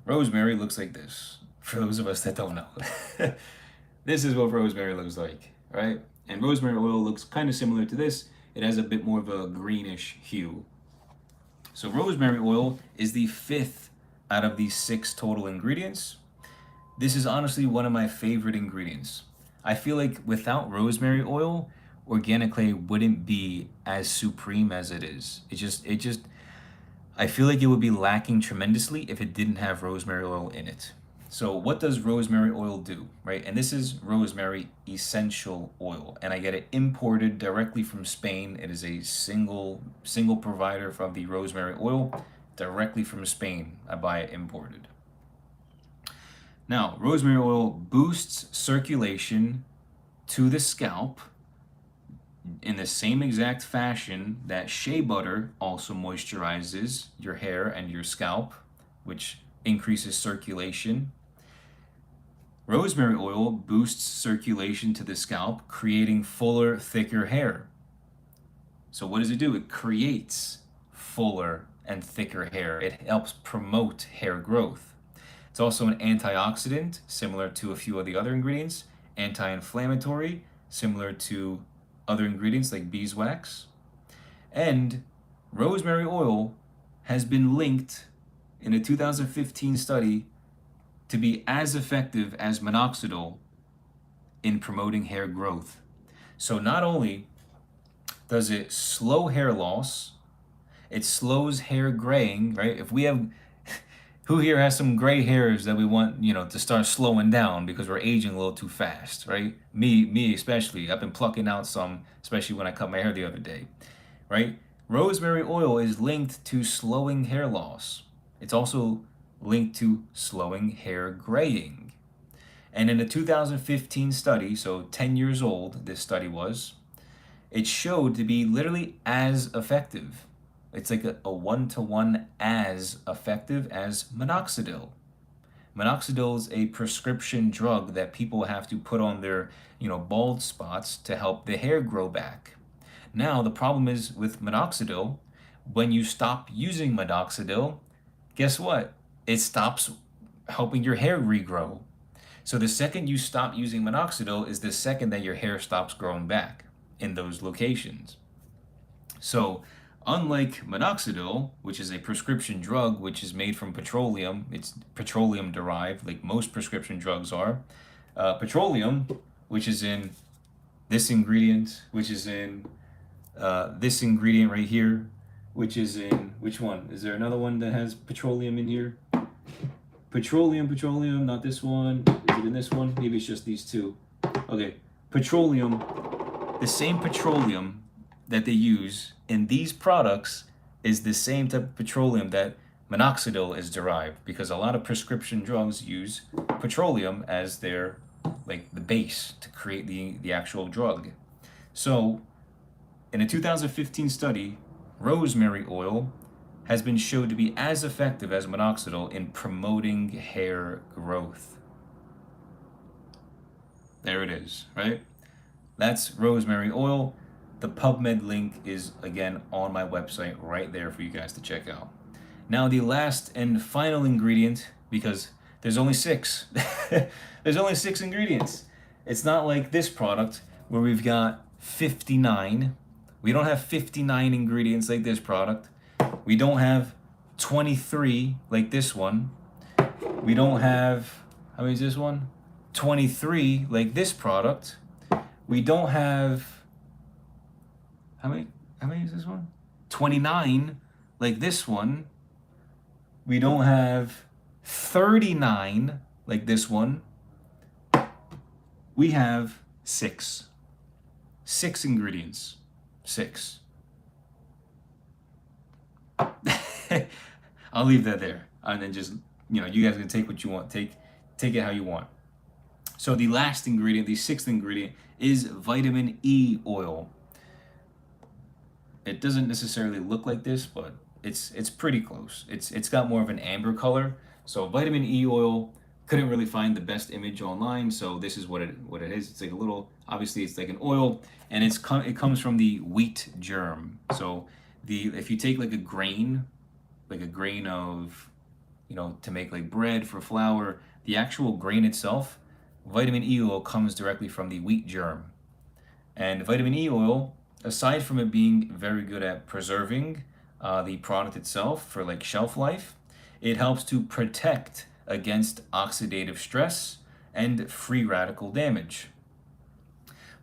Rosemary looks like this, for those of us that don't know. This is what rosemary looks like, right? And rosemary oil looks kind of similar to this. It has a bit more of a greenish hue. So rosemary oil is the 5th out of these 6 total ingredients. This is honestly one of my favorite ingredients. I feel like without rosemary oil, Organiclay wouldn't be as supreme as it is. I feel like it would be lacking tremendously if it didn't have rosemary oil in it. So what does rosemary oil do, right? And this is rosemary essential oil, and I get it imported directly from Spain. It is a single provider from the rosemary oil directly from Spain. I buy it imported. Now, rosemary oil boosts circulation to the scalp in the same exact fashion that shea butter also moisturizes your hair and your scalp, which increases circulation. Rosemary oil boosts circulation to the scalp, creating fuller, thicker hair. So what does it do? It creates fuller and thicker hair. It helps promote hair growth. It's also an antioxidant, similar to a few of the other ingredients, anti-inflammatory, similar to other ingredients like beeswax. And rosemary oil has been linked in a 2015 study to be as effective as minoxidil in promoting hair growth. So not only does it slow hair loss, it slows hair graying, right? If we have who here has some gray hairs that we want, to start slowing down because we're aging a little too fast, right? Me especially. I've been plucking out some, especially when I cut my hair the other day, right? Rosemary oil is linked to slowing hair loss. It's also linked to slowing hair graying. And in a 2015 study, so 10 years old, this study was, it showed to be literally as effective. It's like a 1-to-1 as effective as minoxidil. Minoxidil is a prescription drug that people have to put on their, bald spots to help the hair grow back. Now, the problem is with minoxidil, when you stop using minoxidil, guess what? It stops helping your hair regrow. So the second you stop using minoxidil is the second that your hair stops growing back in those locations. So unlike minoxidil, which is a prescription drug which is made from petroleum, it's petroleum derived, like most prescription drugs are. Petroleum, which is in this ingredient, which is in this ingredient right here, which is in, which one? Is there another one that has petroleum in here? Petroleum, not this one. Is it in this one? Maybe it's just these two. Okay, petroleum, the same petroleum that they use in these products is the same type of petroleum that minoxidil is derived, because a lot of prescription drugs use petroleum as their, like, the base to create the actual drug. So in a 2015 study, rosemary oil has been shown to be as effective as minoxidil in promoting hair growth. There it is, right? That's rosemary oil. The PubMed link is, again, on my website right there for you guys to check out. Now, the last and final ingredient, because there's only 6. There's only 6 ingredients. It's not like this product where we've got 59. We don't have 59 ingredients like this product. We don't have 23 like this one. We don't have, how many is this one? 23 like this product. We don't have, how many is this one? 29 like this one. We don't have 39 like this one. We have 6. 6 ingredients. 6. I'll leave that there. And then just, you guys can take what you want. Take it how you want. So the last ingredient, the 6th ingredient, is vitamin E oil. It doesn't necessarily look like this, but it's pretty close. It's got more of an amber color. So vitamin E oil, couldn't really find the best image online, so this is what it is. It's like a little, obviously it's like an oil, and it comes from the wheat germ. So if you take like a grain of, to make like bread for flour, the actual grain itself, vitamin E oil comes directly from the wheat germ. And vitamin E oil, aside from it being very good at preserving the product itself for like shelf life, it helps to protect against oxidative stress and free radical damage.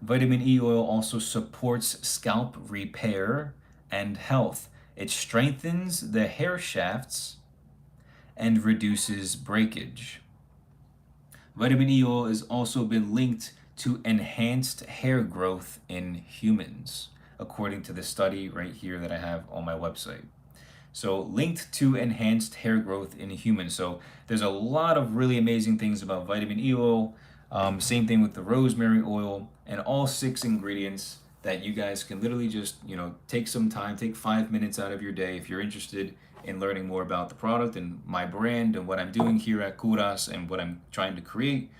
Vitamin E oil also supports scalp repair and health. It strengthens the hair shafts and reduces breakage. Vitamin E oil has also been linked to enhanced hair growth in humans, according to the study right here that I have on my website. So linked to enhanced hair growth in humans. So there's a lot of really amazing things about vitamin E oil. Same thing with the rosemary oil, and all 6 ingredients that you guys can literally just, take some time, take 5 minutes out of your day if you're interested in learning more about the product and my brand and what I'm doing here at Kouras and what I'm trying to create.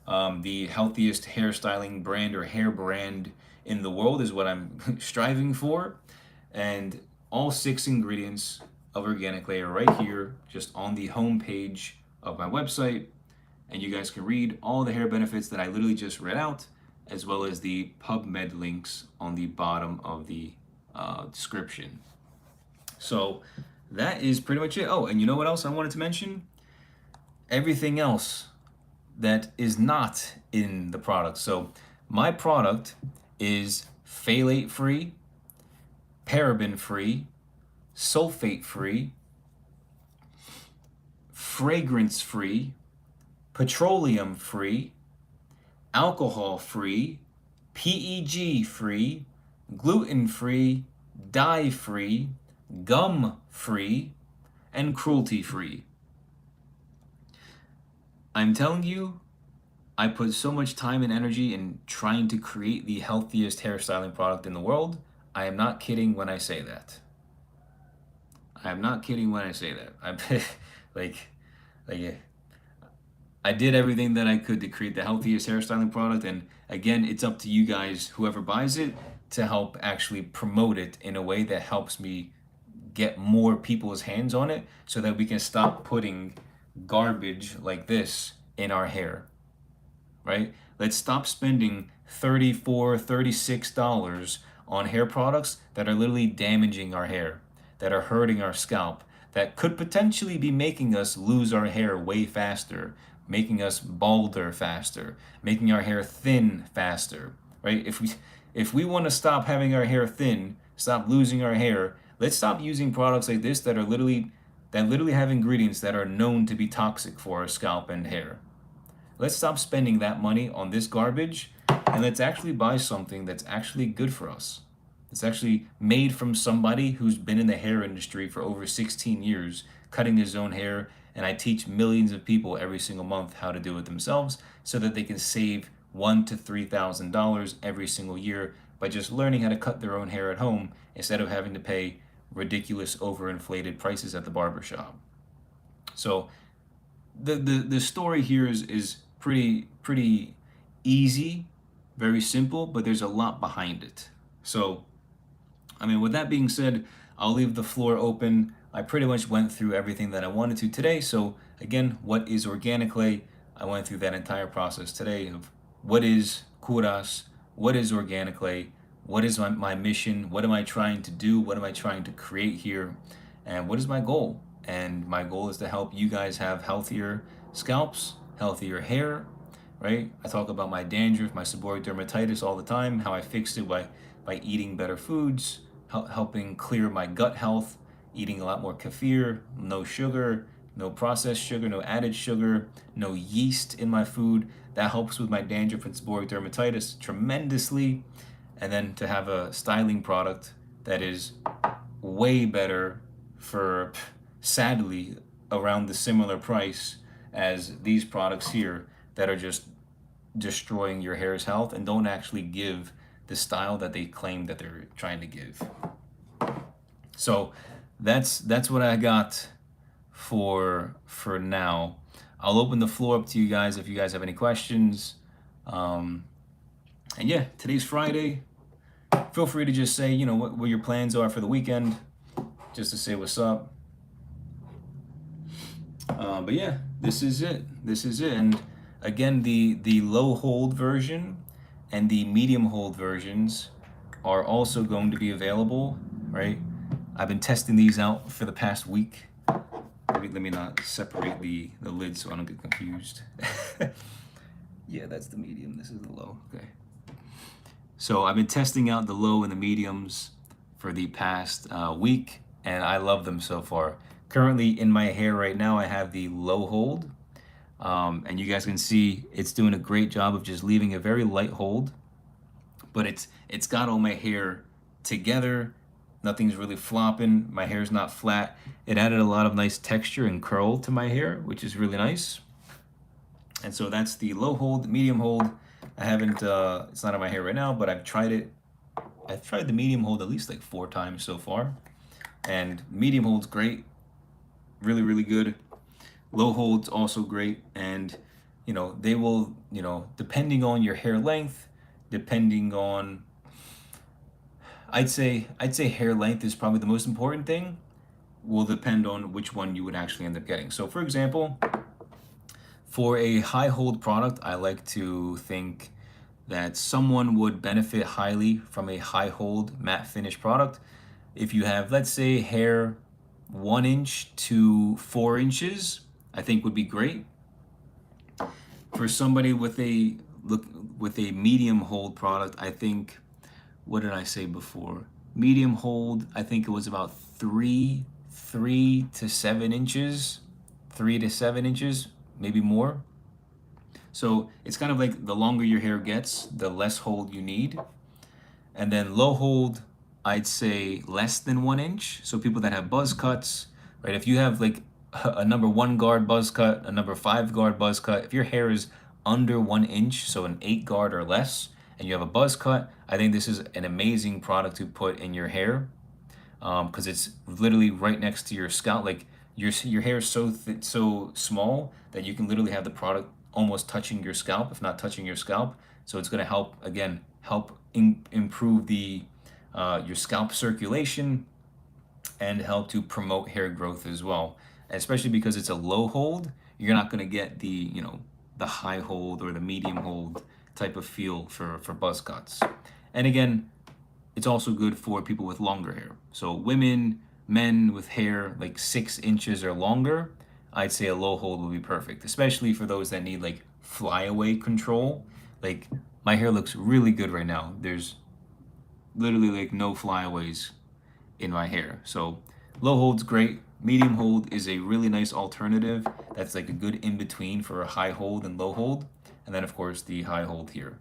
The healthiest hairstyling brand or hair brand in the world is what I'm striving for. And all 6 ingredients of Organiclay are right here, just on the home page of my website. And you guys can read all the hair benefits that I literally just read out, as well as the PubMed links on the bottom of the description. So that is pretty much it. Oh, and you know what else I wanted to mention? Everything else that is not in the product. So my product is phthalate free, paraben free, sulfate free, fragrance free, petroleum free, alcohol free, PEG free, gluten free, dye free, gum free, and cruelty free. I'm telling you, I put so much time and energy in trying to create the healthiest hairstyling product in the world. I am not kidding when I say that. I am not kidding when I say that. I did everything that I could to create the healthiest hairstyling product, and again, it's up to you guys, whoever buys it, to help actually promote it in a way that helps me get more people's hands on it, so that we can stop putting garbage like this in our hair, right? Let's stop spending $34, $36 on hair products that are literally damaging our hair, that are hurting our scalp, that could potentially be making us lose our hair way faster, making us balder faster, making our hair thin faster, right? If we want to stop having our hair thin, stop losing our hair, let's stop using products like this that literally have ingredients that are known to be toxic for our scalp and hair. Let's stop spending that money on this garbage, and let's actually buy something that's actually good for us. It's actually made from somebody who's been in the hair industry for over 16 years, cutting his own hair, and I teach millions of people every single month how to do it themselves so that they can save $1,000 to $3,000 every single year by just learning how to cut their own hair at home instead of having to pay ridiculous overinflated prices at the barbershop. So the story here is pretty easy, very simple, but there's a lot behind it. So with that being said, I'll leave the floor open. I pretty much went through everything that I wanted to today. So again, what is Organiclay? I went through that entire process today of what is Kouras, what is Organiclay, what is my mission, what am I trying to do, what am I trying to create here, And what is my goal? And my goal is to help you guys have healthier scalps, healthier hair, right? I talk about my dandruff, my seborrheic dermatitis all the time, how I fixed it by eating better foods, helping clear my gut health, eating a lot more kefir, no sugar, no processed sugar, no added sugar, no yeast in my food. That helps with my dandruff and seborrheic dermatitis tremendously. And then to have a styling product that is way better for, sadly, around the similar price as these products here that are just destroying your hair's health and don't actually give the style that they claim that they're trying to give. So that's what I got for now. I'll open the floor up to you guys if you guys have any questions. And yeah, today's Friday. Feel free to just say, you know, what your plans are for the weekend, just to say what's up. But yeah, this is it. And again, the low hold version and the medium hold versions are also going to be available, right? I've been testing these out for the past week. Let me not separate the lid so I don't get confused. Yeah, that's the medium. This is the low. Okay. So I've been testing out the low and the mediums for the past week, and I love them so far. Currently in my hair right now, I have the low hold, and you guys can see it's doing a great job of just leaving a very light hold, but it's got all my hair together. Nothing's really flopping. My hair's not flat. It added a lot of nice texture and curl to my hair, which is really nice. And so that's the low hold, medium hold. I haven't, it's not on my hair right now, but I've tried it. I've tried the medium hold at least like 4 times so far. And medium hold's great. Really, really good. Low hold's also great. And, you know, they will, you know, depending on your hair length, depending on, I'd say hair length is probably the most important thing. Will depend on which one you would actually end up getting. So for example, for a high hold product, I like to think that someone would benefit highly from a high hold matte finish product. If you have, let's say, hair 1 inch to 4 inches, I think would be great. For somebody with a medium hold product, I think, what did I say before? Medium hold, I think it was about 3 to 7 inches, 3 to 7 inches, maybe more. So it's kind of like the longer your hair gets, the less hold you need. And then low hold, I'd say less than 1 inch. So people that have buzz cuts, right? If you have like a number 1 guard buzz cut, a number 5 guard buzz cut, if your hair is under 1 inch, so an 8 guard or less, and you have a buzz cut, I think this is an amazing product to put in your hair, because it's literally right next to your scalp. Like your hair is so small that you can literally have the product almost touching your scalp, if not touching your scalp. So it's going to help, again, improve the your scalp circulation and help to promote hair growth as well. And especially because it's a low hold, you're not going to get the, you know, the high hold or the medium hold type of feel for buzz cuts. And again, it's also good for people with longer hair. So women, men with hair like 6 inches or longer, I'd say a low hold would be perfect, especially for those that need like flyaway control. Like my hair looks really good right now. There's literally like no flyaways in my hair. So low hold's great. Medium hold is a really nice alternative. That's like a good in between for a high hold and low hold. And then of course the high hold here.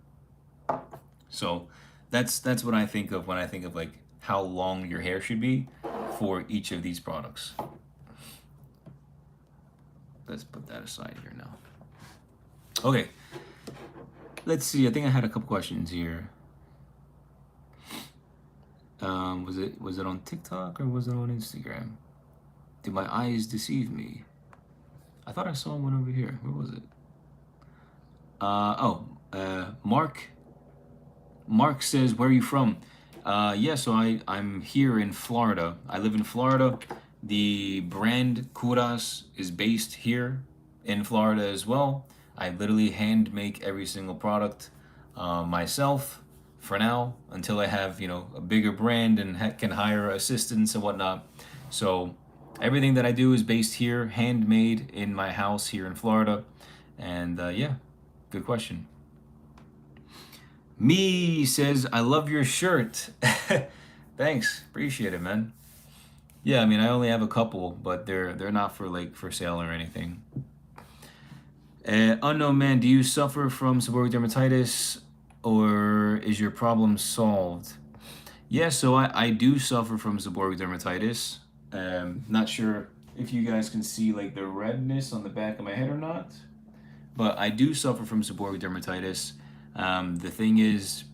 So that's what I think of when I think of like how long your hair should be for each of these products. Let's put that aside here now. Okay, let's see. I think I had a couple questions here. Was it on TikTok or was it on Instagram? Did my eyes deceive me? I thought I saw one over here. Where was it? Mark. Mark says, where are you from? Yeah, so I'm here in Florida. I live in Florida. The brand KOVRAS is based here in Florida as well. I literally hand make every single product myself for now until I have, you know, a bigger brand and can hire assistants and whatnot. So everything that I do is based here, handmade in my house here in Florida. And yeah, good question. Me says, I love your shirt. Thanks, appreciate it, man. Yeah, I mean, I only have a couple, but they're not for like for sale or anything. Unknown man, do you suffer from seborrheic dermatitis, or is your problem solved? Yeah, so I do suffer from seborrheic dermatitis. Not sure if you guys can see like the redness on the back of my head or not, but I do suffer from seborrheic dermatitis. The thing is,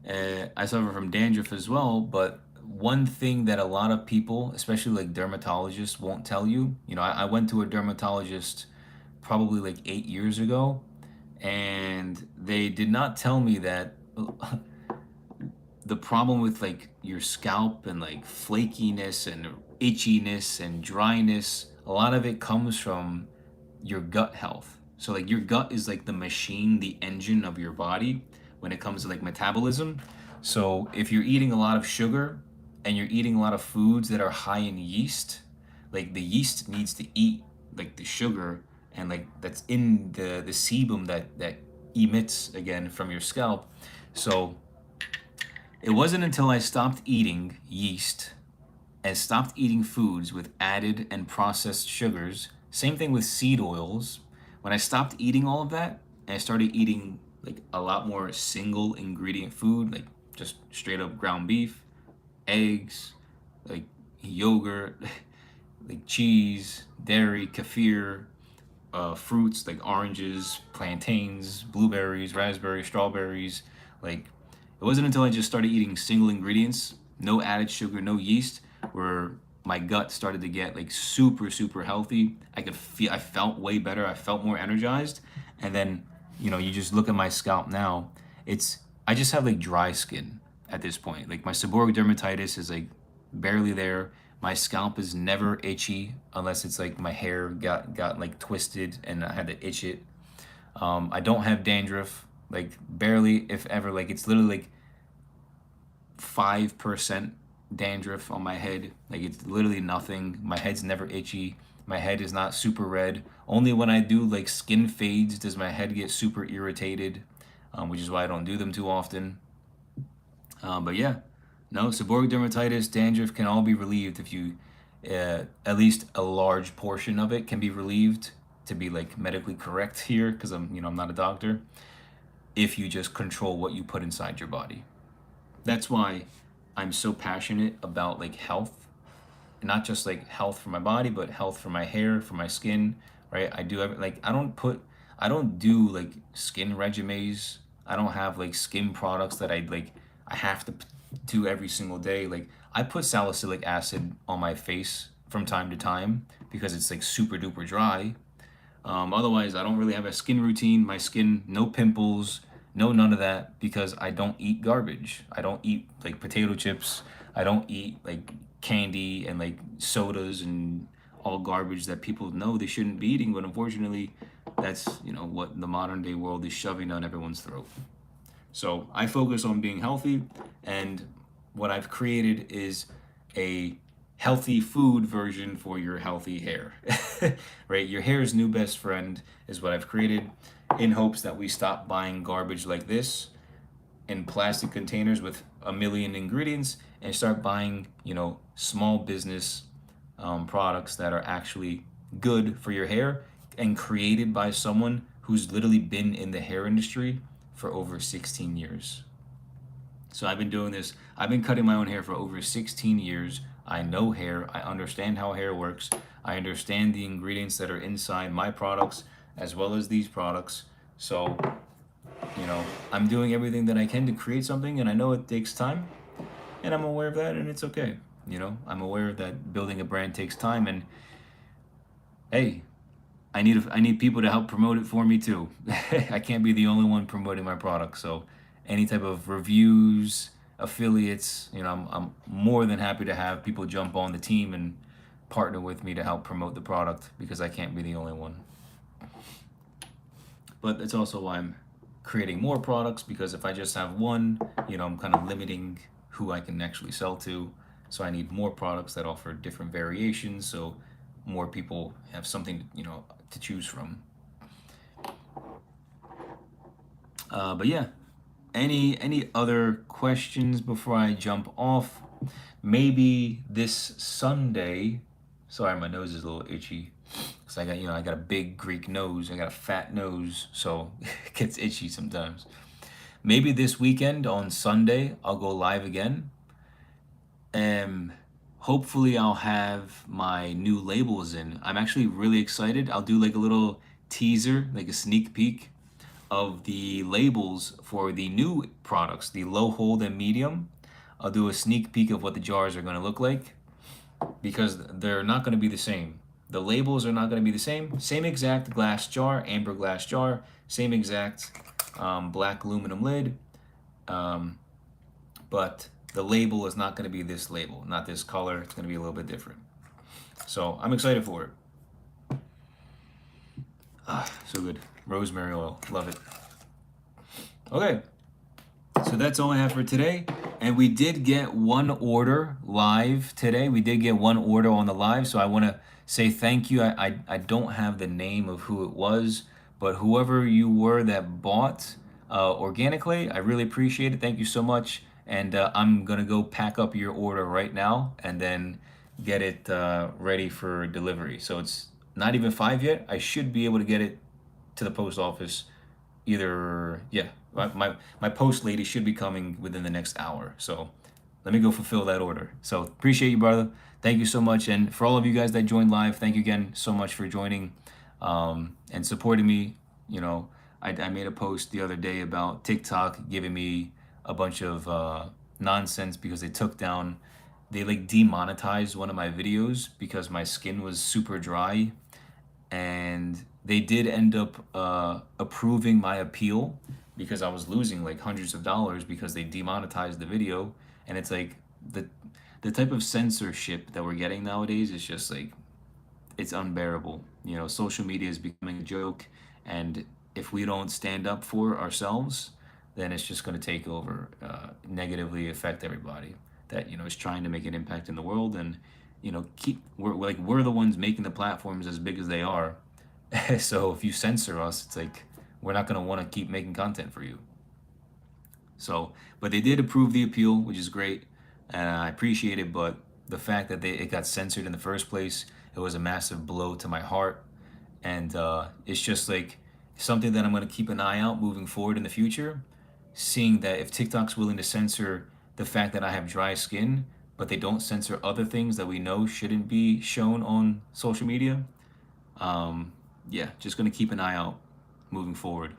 I suffer from dandruff as well, but one thing that a lot of people, especially like dermatologists, won't tell you, I went to a dermatologist probably like 8 years ago, and they did not tell me that the problem with like your scalp and like flakiness and itchiness and dryness, a lot of it comes from your gut health. So like your gut is like the machine, the engine of your body when it comes to like metabolism. So if you're eating a lot of sugar and you're eating a lot of foods that are high in yeast, like the yeast needs to eat like the sugar and like that's in the sebum that emits again from your scalp. So it wasn't until I stopped eating yeast and stopped eating foods with added and processed sugars, same thing with seed oils. When I stopped eating all of that and I started eating like a lot more single ingredient food, like just straight up ground beef, eggs, like yogurt, like cheese, dairy, kefir, fruits like oranges, plantains, blueberries, raspberries, strawberries. Like it wasn't until I just started eating single ingredients, no added sugar, no yeast, where my gut started to get like super super healthy. I felt way better. I felt more energized. And then, you just look at my scalp now. It's I just have like dry skin at this point. Like my seborrheic dermatitis is like barely there. My scalp is never itchy unless it's like my hair got like twisted and I had to itch it. I don't have dandruff, like barely, if ever. Like it's literally like 5% dandruff on my head. Like it's literally nothing. My head's never itchy. My head is not super red. Only when I do like skin fades does my head get super irritated, which is why I don't do them too often. But yeah, no, seborrheic dermatitis, dandruff can all be relieved if you, at least a large portion of it can be relieved, to be like medically correct here, because I'm not a doctor, if you just control what you put inside your body. That's why I'm so passionate about like health, not just like health for my body, but health for my hair, for my skin, right? Like I don't do like skin regimens. I don't have like skin products that I have to do every single day. Like I put salicylic acid on my face from time to time because it's like super duper dry. Otherwise, I don't really have a skin routine. My skin, no pimples, no none of that, because I don't eat garbage. I don't eat like potato chips. I don't eat like candy and like sodas and all garbage that people know they shouldn't be eating. But unfortunately, that's what the modern day world is shoving down everyone's throat. So I focus on being healthy, and what I've created is a healthy food version for your healthy hair. Right? Your hair's new best friend is what I've created, in hopes that we stop buying garbage like this in plastic containers with a million ingredients and start buying, small business products that are actually good for your hair and created by someone who's literally been in the hair industry for over 16 years. So I've been doing this. I've been cutting my own hair for over 16 years. I know hair. I understand how hair works. I understand the ingredients that are inside my products as well as these products. So, I'm doing everything that I can to create something, and I know it takes time, and I'm aware of that, and it's okay. I'm aware that building a brand takes time, and hey, I need people to help promote it for me too. I can't be the only one promoting my product. So any type of reviews, affiliates, I'm more than happy to have people jump on the team and partner with me to help promote the product, because I can't be the only one. But that's also why I'm creating more products, because if I just have one, I'm kind of limiting who I can actually sell to. So I need more products that offer different variations, so more people have something, you know, to choose from. But yeah, any other questions before I jump off? Maybe this Sunday. Sorry, my nose is a little itchy. Cause I got, you know, I got a big Greek nose. I got a fat nose, so it gets itchy sometimes. Maybe this weekend on Sunday I'll go live again. Hopefully I'll have my new labels in. I'm actually really excited. I'll do like a little teaser, like a sneak peek of the labels for the new products, the low hold and medium. I'll do a sneak peek of what the jars are going to look like because they're not going to be the same. The labels are not going to be the same. Same exact glass jar, amber glass jar, same exact black aluminum lid, but the label is not going to be this label, not this color. It's going to be a little bit different. So I'm excited for it. So good. Rosemary oil, love it. Okay, so that's all I have for today. And we did get one order live today. We did get one order on the live, so I want to say thank you. I don't have the name of who it was, but whoever you were that bought Organiclay, I really appreciate it. Thank you so much. And I'm gonna go pack up your order right now and then get it ready for delivery. So it's not even 5 yet. I should be able to get it to the post office either, yeah, my post lady should be coming within the next hour. So let me go fulfill that order. So appreciate you, brother. Thank you so much. And for all of you guys that joined live, thank you again so much for joining and supporting me. You know, I made a post the other day about TikTok giving me a bunch of nonsense because they like demonetized one of my videos because my skin was super dry, and they did end up approving my appeal because I was losing like hundreds of dollars because they demonetized the video. And it's like the type of censorship that we're getting nowadays is just like, it's unbearable. You know, social media is becoming a joke, and if we don't stand up for ourselves, then it's just going to take over, negatively affect everybody that, you know, is trying to make an impact in the world. And, you know, we're the ones making the platforms as big as they are. So if you censor us, it's like we're not going to want to keep making content for you. So, but they did approve the appeal, which is great, and I appreciate it. But the fact that it got censored in the first place, it was a massive blow to my heart. And it's just like something that I'm going to keep an eye out moving forward in the future, seeing that if TikTok's willing to censor the fact that I have dry skin, but they don't censor other things that we know shouldn't be shown on social media, yeah, just going to keep an eye out moving forward.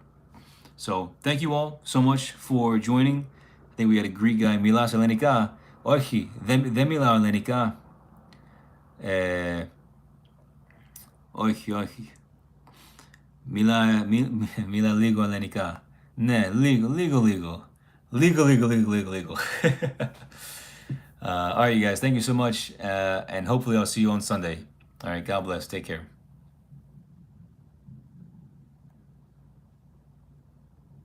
So thank you all so much for joining. I think we had a Greek guy, Milas Elenika. Όχι, δεν μιλάω ελληνικά. Όχι. Μιλά λίγο ελληνικά. Ναι, λίγο. Legal. All right, you guys, thank you so much. And hopefully I'll see you on Sunday. All right, God bless. Take care.